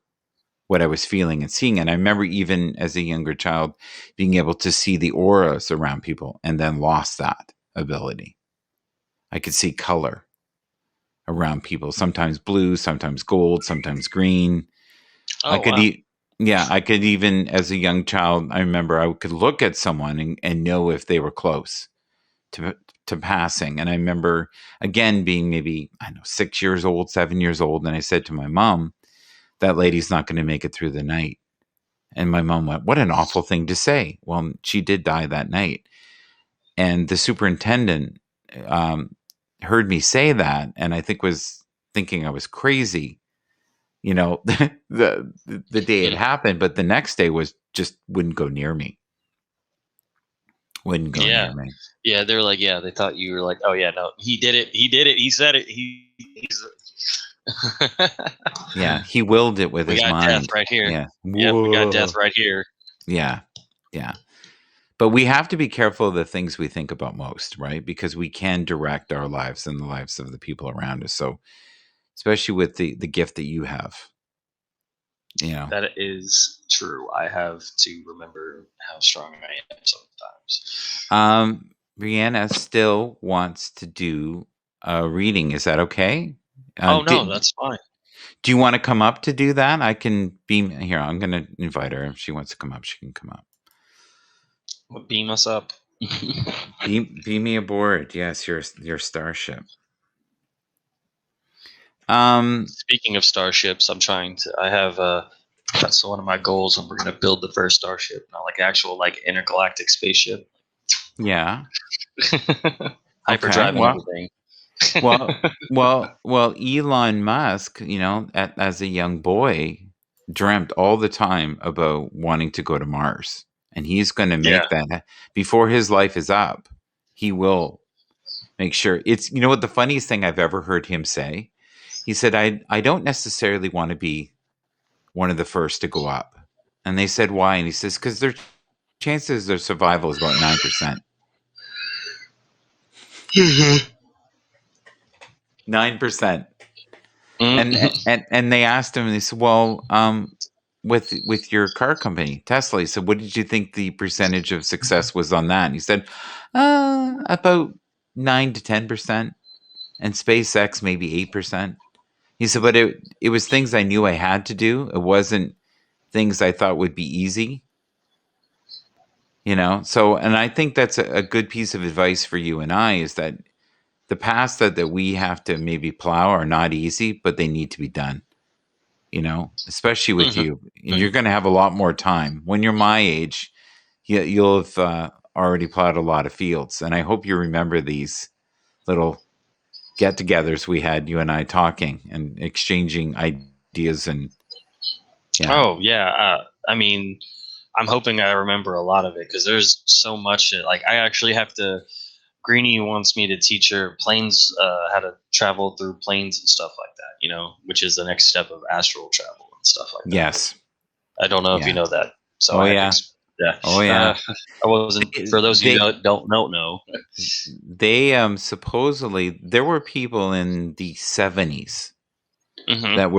what I was feeling and seeing. And I remember even as a younger child being able to see the auras around people and then lost that ability. I could see color around people, sometimes blue, sometimes gold, sometimes green. I Oh could wow. eat. Yeah, I could even, as a young child, I remember I could look at someone and know if they were close to passing. And I remember again being maybe I don't know 6 years old, 7 years old, and I said to my mom, "That lady's not going to make it through the night." And my mom went, "What an awful thing to say." Well, she did die that night, and the superintendent um, heard me say that, and I think was thinking I was crazy. The day it happened, but the next day was just wouldn't go near me. Wouldn't go Yeah. near me. Yeah, they're like, yeah, they thought you were like, oh yeah, no, he did it, he did it, he said it, he's. Yeah, he willed it with We his got death mind. right here. Yeah. Yep, we got death Whoa. right here. Yeah. Yeah. But we have to be careful of the things we think about most, right? Because we can direct our lives and the lives of the people around us. So, especially with the gift that you have, you know. That is true. I have to remember how strong I am sometimes. Brianna still wants to do a reading. Is that okay? Oh no, Did that's fine. Do you want to come up to do that? I can beam here. I'm going to invite her. If she wants to come up, she can come up. Beam us up. Beam me aboard. Yes, your starship. Speaking of starships, I'm trying to. I have that's one of my goals. And we're gonna build the first starship, not like actual like intergalactic spaceship. Yeah. Okay. Hyperdrive and everything. Well, well. Elon Musk, as a young boy, dreamt all the time about wanting to go to Mars, and he's going to Yeah. make that before his life is up. He will make sure it's. You know what the funniest thing I've ever heard him say? He said, "I don't necessarily want to be one of the first to go up," and they said, "Why?" And he says, "Because their chances of survival is about 9%. 9%." And Mm. and they asked him, and they said, "Well, with your car company, Tesla," he said, "What did you think the percentage of success was on that?" And he said, about 9 to 10%, and SpaceX maybe 8%." He said, "But it was things I knew I had to do. It wasn't things I thought would be easy." So, and I think that's a good piece of advice for you and I is that the paths that we have to maybe plow are not easy, but they need to be done. Especially with Mhm. you. And you're going to have a lot more time. When you're my age, you'll have already plowed a lot of fields. And I hope you remember these little get togethers we had, you and I talking and exchanging ideas. And yeah, Oh yeah. I mean, I'm hoping I remember a lot of it because there's so much. Like I actually have to. Greenie wants me to teach her planes, how to travel through planes and stuff like that. Which is the next step of astral travel and stuff like that. yes. I don't know if you Yeah. know that, so Oh, I had to. yeah. Yeah, Oh, yeah. I wasn't. For those of you They, that don't know. supposedly, there were people in the 70s Hmm. that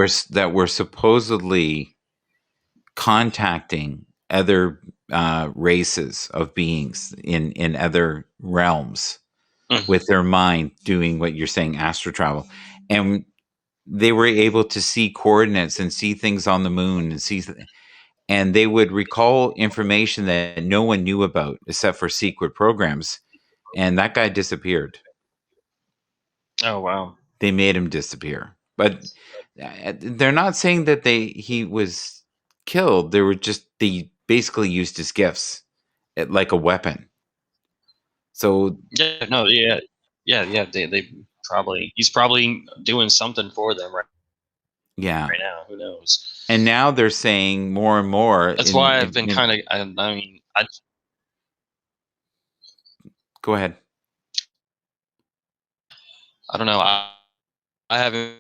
were supposedly contacting other races of beings in other realms Hmm. with their mind doing what you're saying astral travel, and they were able to see coordinates and see things on the moon and they would recall information that no one knew about except for secret programs, and that guy disappeared. Oh wow. They made him disappear, but they're not saying that he was killed. They were just they basically used as gifts, like a weapon. So Yeah, no, yeah, yeah. They probably he's probably doing something for them yeah, right now. Who knows? and now they're saying more and more That's why I've been in kind of. I mean, go ahead. I don't know. I haven't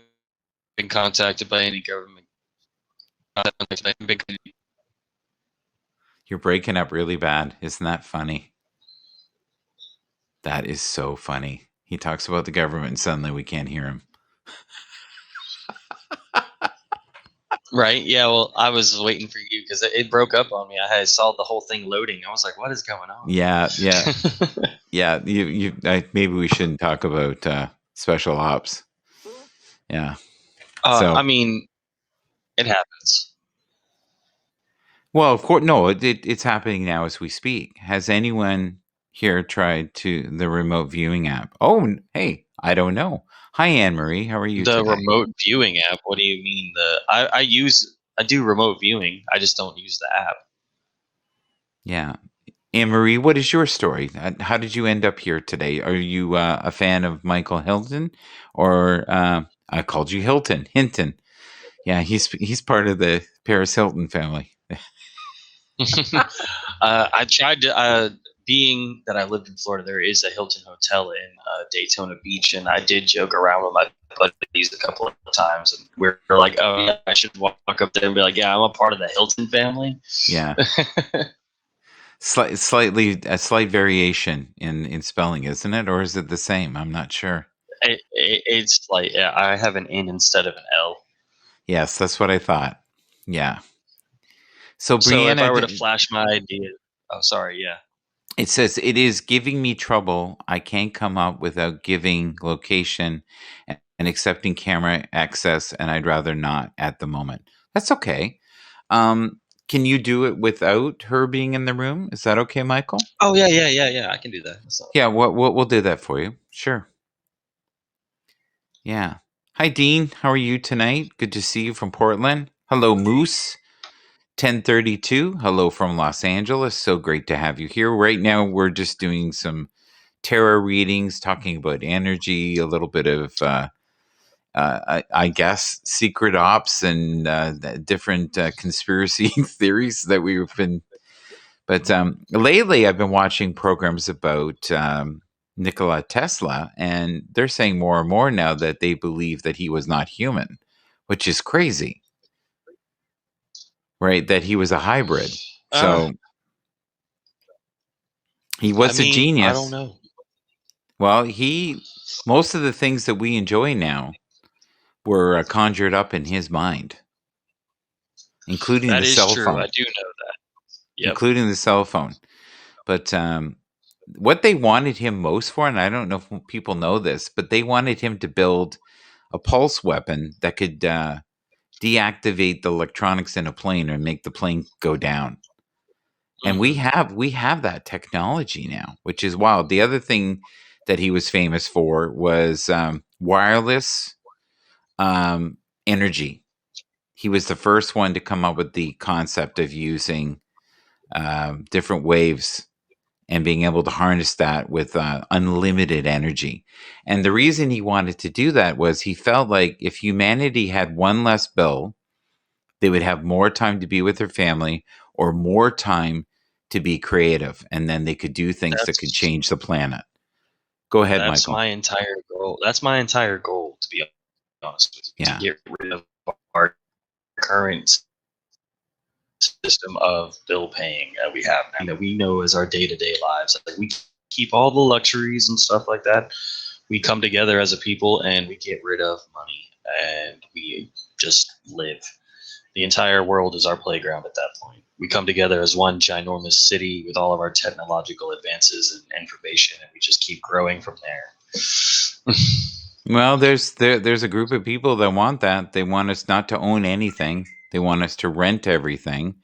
been contacted by any government. You're breaking up really bad. Isn't that funny? That is so funny. He talks about the government and suddenly we can't hear him. Right? Yeah. Well, I was waiting for you because it broke up on me. I saw the whole thing loading. I was like, "What is going on?" Yeah, yeah, yeah. Maybe we shouldn't talk about special ops. Yeah. I So, mean, it happens. well, of course, no. It's happening now as we speak. Has anyone here tried to the remote viewing app? Oh, hey, I don't know. Hi, Anne Marie. How are you The today? remote viewing app. What do you mean? I do remote viewing. I just don't use the app. Yeah. Anne Marie, what is your story? How did you end up here today? Are you a fan of Michael Hilton, or I called you Hinton? Yeah, he's part of the Paris Hilton family. I tried to. Being that I lived in Florida, there is a Hilton Hotel in Daytona Beach, and I did joke around with my buddies a couple of times, and we're like, "Oh yeah, I should walk up there and be like, yeah, I'm a part of the Hilton family." Yeah, slightly a slight variation in spelling, isn't it, or is it the same? I'm not sure. It's like, yeah, I have an N instead of an L. Yes, that's what I thought. Yeah. So So if I Brianna, were to flash my idea, oh sorry, yeah, it says it is giving me trouble. I can't come up without giving location and accepting camera access, and I'd rather not at the moment. That's okay. Can you do it without her being in the room? Is that okay, Michael? oh yeah, I can do that. That's not a Yeah, problem. we'll do that for you. Sure. Yeah. Hi, Dean. How are you tonight? Good to see you from Portland. Hello, Moose. 1032. Hello from Los Angeles. So great to have you here. Right now, we're just doing some tarot readings, talking about energy, a little bit of, I guess, secret ops and different conspiracy theories that we've been. But lately, I've been watching programs about Nikola Tesla, and they're saying more and more now that they believe that he was not human, which is crazy, right? That he was a hybrid. Uh, So he I was a mean, I don't genius. know. Well, most of the things that we enjoy now were conjured up in his mind, including That the is cell true. I phone, do know that. Yep. including the cell phone. But what they wanted him most for, and I don't know if people know this, but they wanted him to build a pulse weapon that could deactivate the electronics in a plane and make the plane go down. And Hmm. we have that technology now, which is wild. The other thing that he was famous for was wireless um, energy. He was the first one to come up with the concept of using different waves and being able to harness that with unlimited energy. And the reason he wanted to do that was he felt like if humanity had one less bill, they would have more time to be with their family or more time to be creative. And then they could do things that could That's change the planet. Go ahead, that's Michael. my entire goal. That's my entire goal, to be honest with you, to Yeah. get rid of our current system of bill paying that we have now, that we know as our day to day lives. Like, we keep all the luxuries and stuff like that. We come together as a people and we get rid of money and we just live. The entire world is our playground at that point. We come together as one ginormous city with all of our technological advances and information, and we just keep growing from there. Well, there's a group of people that want that. They want us not to own anything. They want us to rent everything.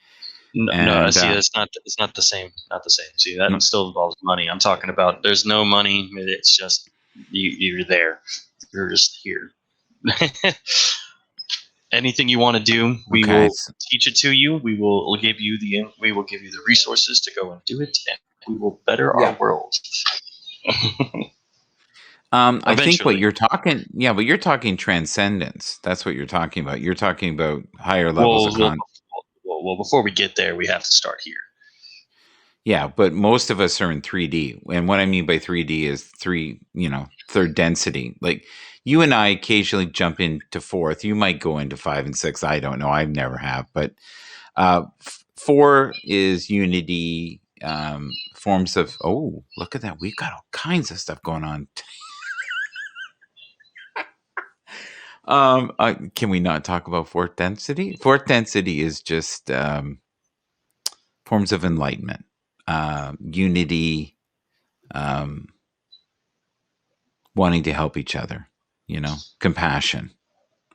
No, no, And see, it's not the same. Not the same. See, that still involves money. I'm talking about. There's no money. It's just you're there. You're just here. Anything you want to do, we Okay. will teach it to you. We'll give you the resources to go and do it, and we will better our Yeah. world. I think what Eventually. you're talking, yeah, but you're talking transcendence. That's what you're talking about. You're talking about higher levels Well, of well, well, before we get there, we have to start here. Yeah, but most of us are in 3D. And what I mean by 3D is third density. Like you and I occasionally jump into fourth. You might go into five and six. I don't know. I never have. But four is unity, forms of, oh, look at that. We've got all kinds of stuff going on. Can we not talk about fourth density? Fourth density is just forms of enlightenment, unity, wanting to help each other, compassion,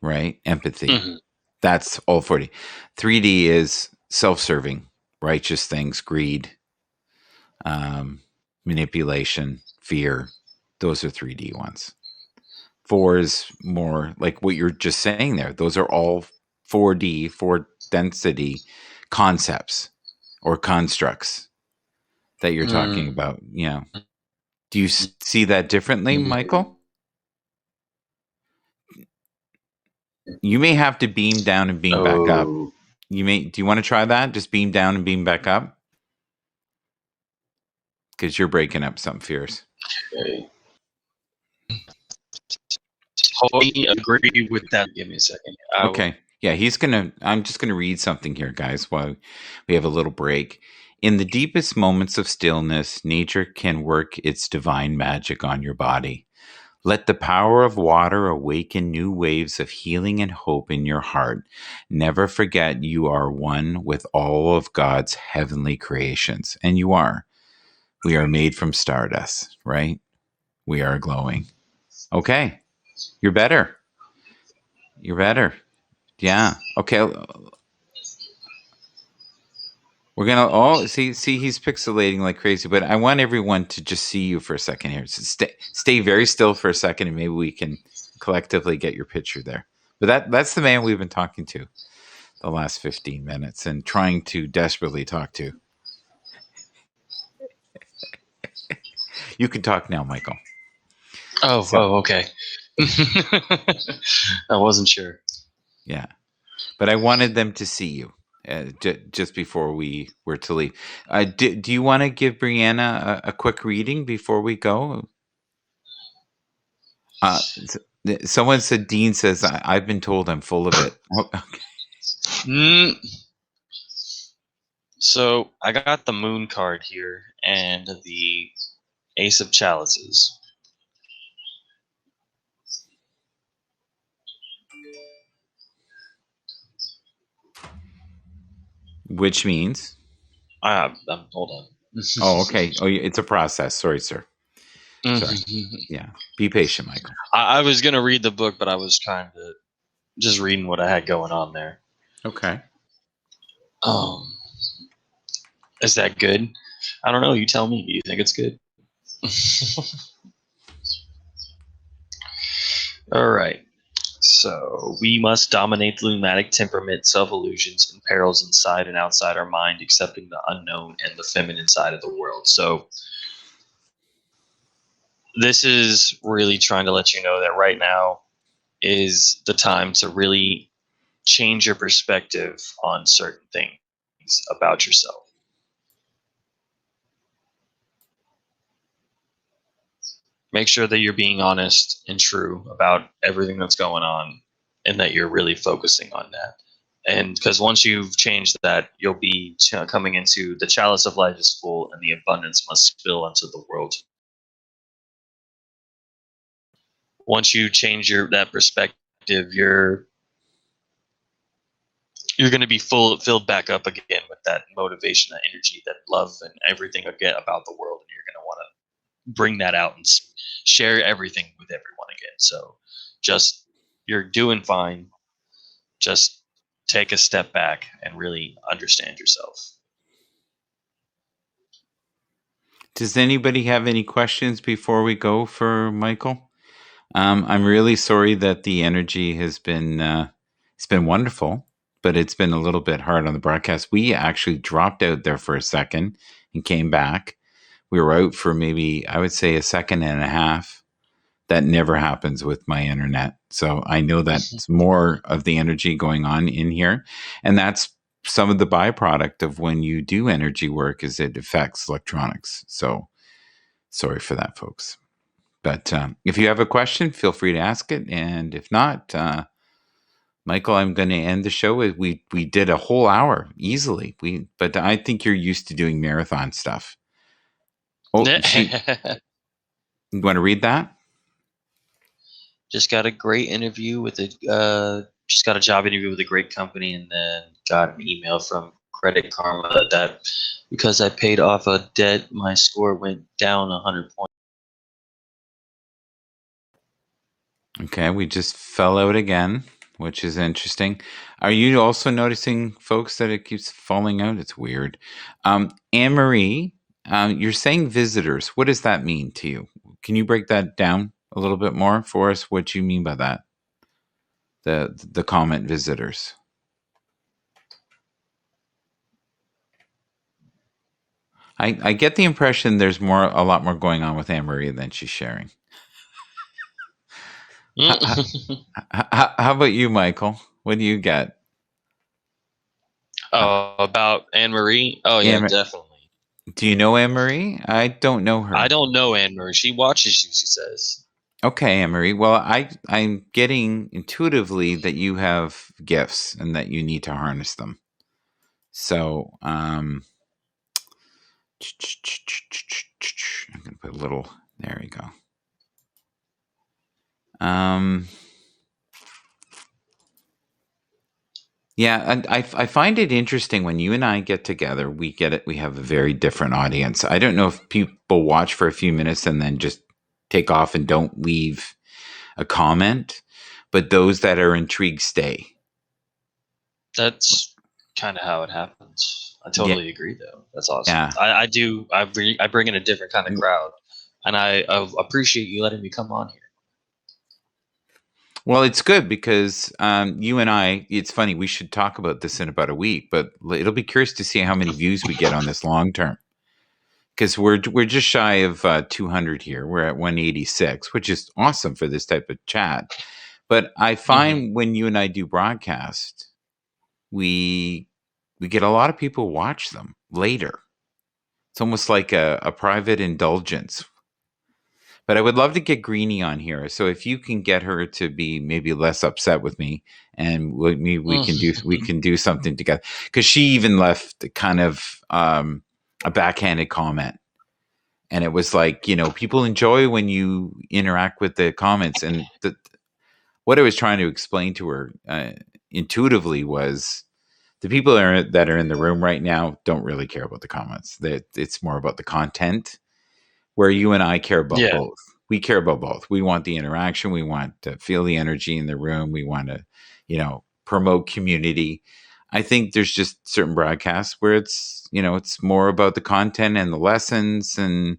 right? Empathy. Mm-hmm. That's all 40. 3D is self-serving, righteous things, greed, manipulation, fear. Those are 3D ones. 4 is more like what you're just saying there. Those are all 4D, 4 density concepts or constructs that you're talking about. Yeah. Do you see that differently, Michael? You may have to beam down and beam back up. Oh. Do you want to try that? Just beam down and beam back up? Because you're breaking up something fierce. Okay. Totally agree with that. Give me a second. Okay. Yeah, I'm just gonna read something here, guys, while we have a little break. In the deepest moments of stillness, nature can work its divine magic on your body. Let the power of water awaken new waves of healing and hope in your heart. Never forget you are one with all of God's heavenly creations. And you are. We are made from stardust, right? We are glowing. Okay. You're better. You're better. Yeah. Okay. We're gonna see he's pixelating like crazy, but I want everyone to just see you for a second here. So stay very still for a second, and maybe we can collectively get your picture there. But that's the man we've been talking to the last 15 minutes and trying to desperately talk to. You can talk now, Michael. Okay. I wasn't sure. Yeah, but I wanted them to see you just before we were to leave. Do you want to give Brianna a quick reading before we go? Someone said, Dean says, I've been told I'm full of it. Okay. So I got the moon card here and the Ace of Chalices. Which means? Hold on. Oh, okay. Oh, it's a process. Sorry, sir. Sorry. Yeah. Be patient, Michael. I was going to read the book, but I was kind of just reading what I had going on there. Okay. Is that good? I don't know. You tell me. Do you think it's good? All right. So we must dominate the lunatic temperament, self-illusions, and perils inside and outside our mind, accepting the unknown and the feminine side of the world. So this is really trying to let you know that right now is the time to really change your perspective on certain things about yourself. Make sure that you're being honest and true about everything that's going on and that you're really focusing on that. And because once you've changed that, you'll be coming into the chalice of life is full and the abundance must spill into the world. Once you change that perspective, you're going to be filled back up again with that motivation, that energy, that love, and everything again about the world. And you're going to want to bring that out and share everything with everyone again. So just, you're doing fine. Just take a step back and really understand yourself. Does anybody have any questions before we go for Michael? I'm really sorry that the energy has been It's been wonderful, but it's been a little bit hard on the broadcast. We actually dropped out there for a second and came back. We were out for maybe, I would say, a second and a half. That never happens with my internet. So I know that's more of the energy going on in here. And that's some of the byproduct of when you do energy work is it affects electronics. So sorry for that, folks. But if you have a question, feel free to ask it. And if not, Michael, I'm going to end the show. We did a whole hour easily. But I think you're used to doing marathon stuff. Oh, you want to read that? Just got a great interview with just got a job interview with a great company, and then got an email from Credit Karma that because I paid off a debt, my score went down 100 points. Okay, we just fell out again, which is interesting. Are you also noticing, folks, that it keeps falling out? It's weird. Anne-Marie, you're saying visitors. What does that mean to you? Can you break that down a little bit more for us? What you mean by that? The comment visitors. I get the impression there's a lot more going on with Anne-Marie than she's sharing. How about you, Michael? What do you get? About Anne-Marie? Oh, yeah, definitely. Do you know Anne-Marie? I don't know her. I don't know Anne-Marie. She watches you, she says. Okay, Anne-Marie. Well, I'm getting intuitively that you have gifts and that you need to harness them. So, I'm going to put a little, there we go. Yeah, and I find it interesting when you and I get together, we have a very different audience. I don't know if people watch for a few minutes and then just take off and don't leave a comment, but those that are intrigued stay. That's kind of how it happens. I totally agree, though. That's awesome. Yeah. I bring in a different kind of crowd, and I appreciate you letting me come on here. Well, it's good because you and I, it's funny, we should talk about this in about a week, but it'll be curious to see how many views we get on this long term. Because we're just shy of 200 here. We're at 186, which is awesome for this type of chat. But I find when you and I do broadcast, we get a lot of people watch them later. It's almost like a private indulgence. But I would love to get Greenie on here. So if you can get her to be maybe less upset with me, and we can do something together. Because she even left kind of a backhanded comment, and it was like, people enjoy when you interact with the comments. And what I was trying to explain to her intuitively was the people that are in the room right now don't really care about the comments. It's more about the content. Where you and I care about both. We care about both. We want the interaction. We want to feel the energy in the room. We want to, promote community. I think there's just certain broadcasts where it's more about the content and the lessons, and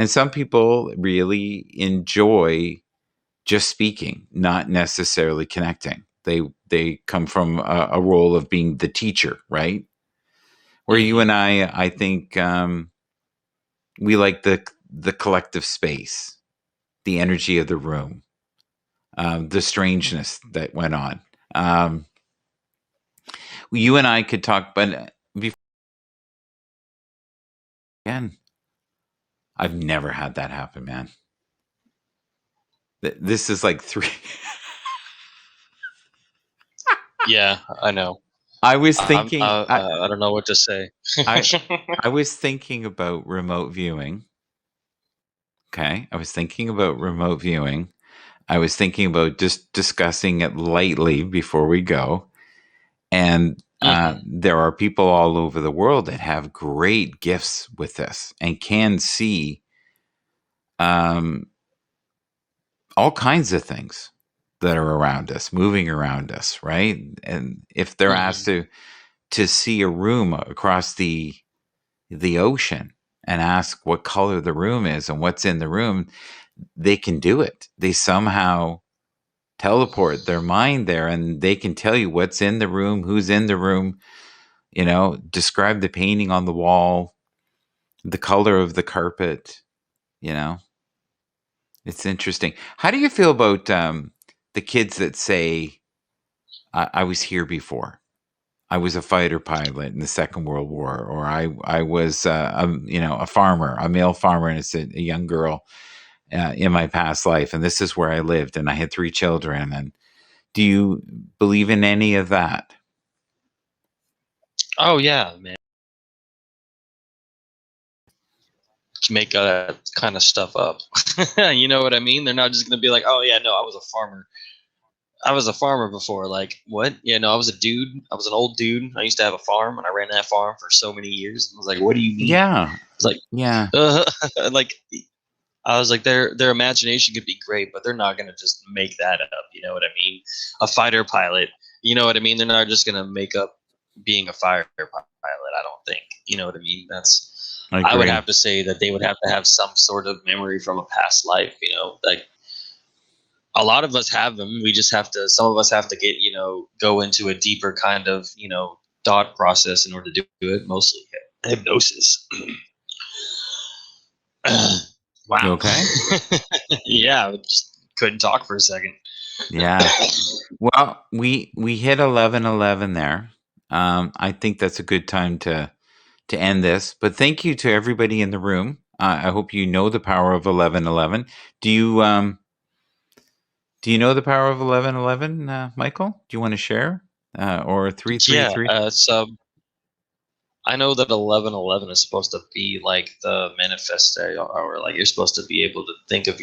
some people really enjoy just speaking, not necessarily connecting. They come from a role of being the teacher, right? Where you and I think we like the collective space, the energy of the room, the strangeness that went on. You and I could talk, but before, again, I've never had that happen, man. This is like 3. Yeah, I know. I was thinking. I don't know what to say. I was thinking about remote viewing. Okay, I was thinking about remote viewing. I was thinking about just discussing it lightly before we go. And there are people all over the world that have great gifts with this and can see all kinds of things that are around us, moving around us, right? And if they're asked to see a room across the ocean and ask what color the room is and what's in the room, they can do it. They somehow teleport their mind there, and they can tell you what's in the room, who's in the room, describe the painting on the wall, the color of the carpet, you know. It's interesting. How do you feel about the kids that say, I was here before? I was a fighter pilot in the Second World War, or I was a farmer, a male farmer, and it's a young girl in my past life, and this is where I lived, and I had 3 children. And do you believe in any of that? Oh yeah, man. To make that kind of stuff up. You know what I mean? They're not just gonna be like, "Oh yeah, no, I was a farmer. I was a farmer before." Like, what? Yeah, no, I was a dude. I was an old dude. I used to have a farm, and I ran that farm for so many years. I was like, "What do you mean?" Yeah, It's like, yeah, like I was like, their imagination could be great, but they're not gonna just make that up. You know what I mean? A fighter pilot. You know what I mean? They're not just gonna make up being a fighter pilot. I don't think. You know what I mean? That's. I I would agree. have to say that they would have to have some sort of memory from a past life. You know, like a lot of us have them. We just have to. Some of us have to get go into a deeper kind of thought process in order to do it. Mostly hypnosis. You Wow. okay? Yeah, I just couldn't talk for a second. Yeah. Well, we hit 11:11 there. I think that's a good time to end this. But thank you to everybody in the room. I hope you know the power of 11:11. Do you know the power of 11:11, Michael? Do you want to share? Or Yeah, 333? so I know that 1111 is supposed to be like the manifesto, or like you're supposed to be able to think of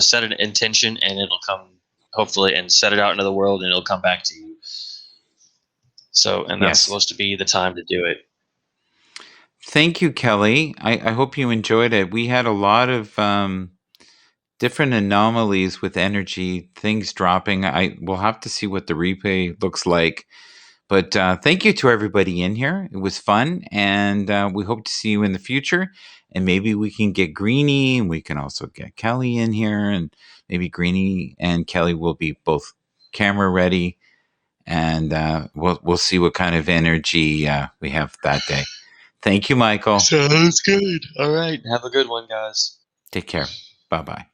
set an intention, and it'll come, hopefully, and set it out into the world, and it'll come back to you. So, and that's Yes. supposed to be the time to do it. Thank you, Kelly. I hope you enjoyed it. We had a lot of different anomalies with energy, things dropping. I will have to see what the replay looks like. But thank you to everybody in here. It was fun, and we hope to see you in the future. And maybe we can get Greenie, and we can also get Kelly in here, and maybe Greenie and Kelly will be both camera ready, and we'll see what kind of energy we have that day. Thank you, Michael. Sounds good. All right. Have a good one, guys. Take care. Bye bye.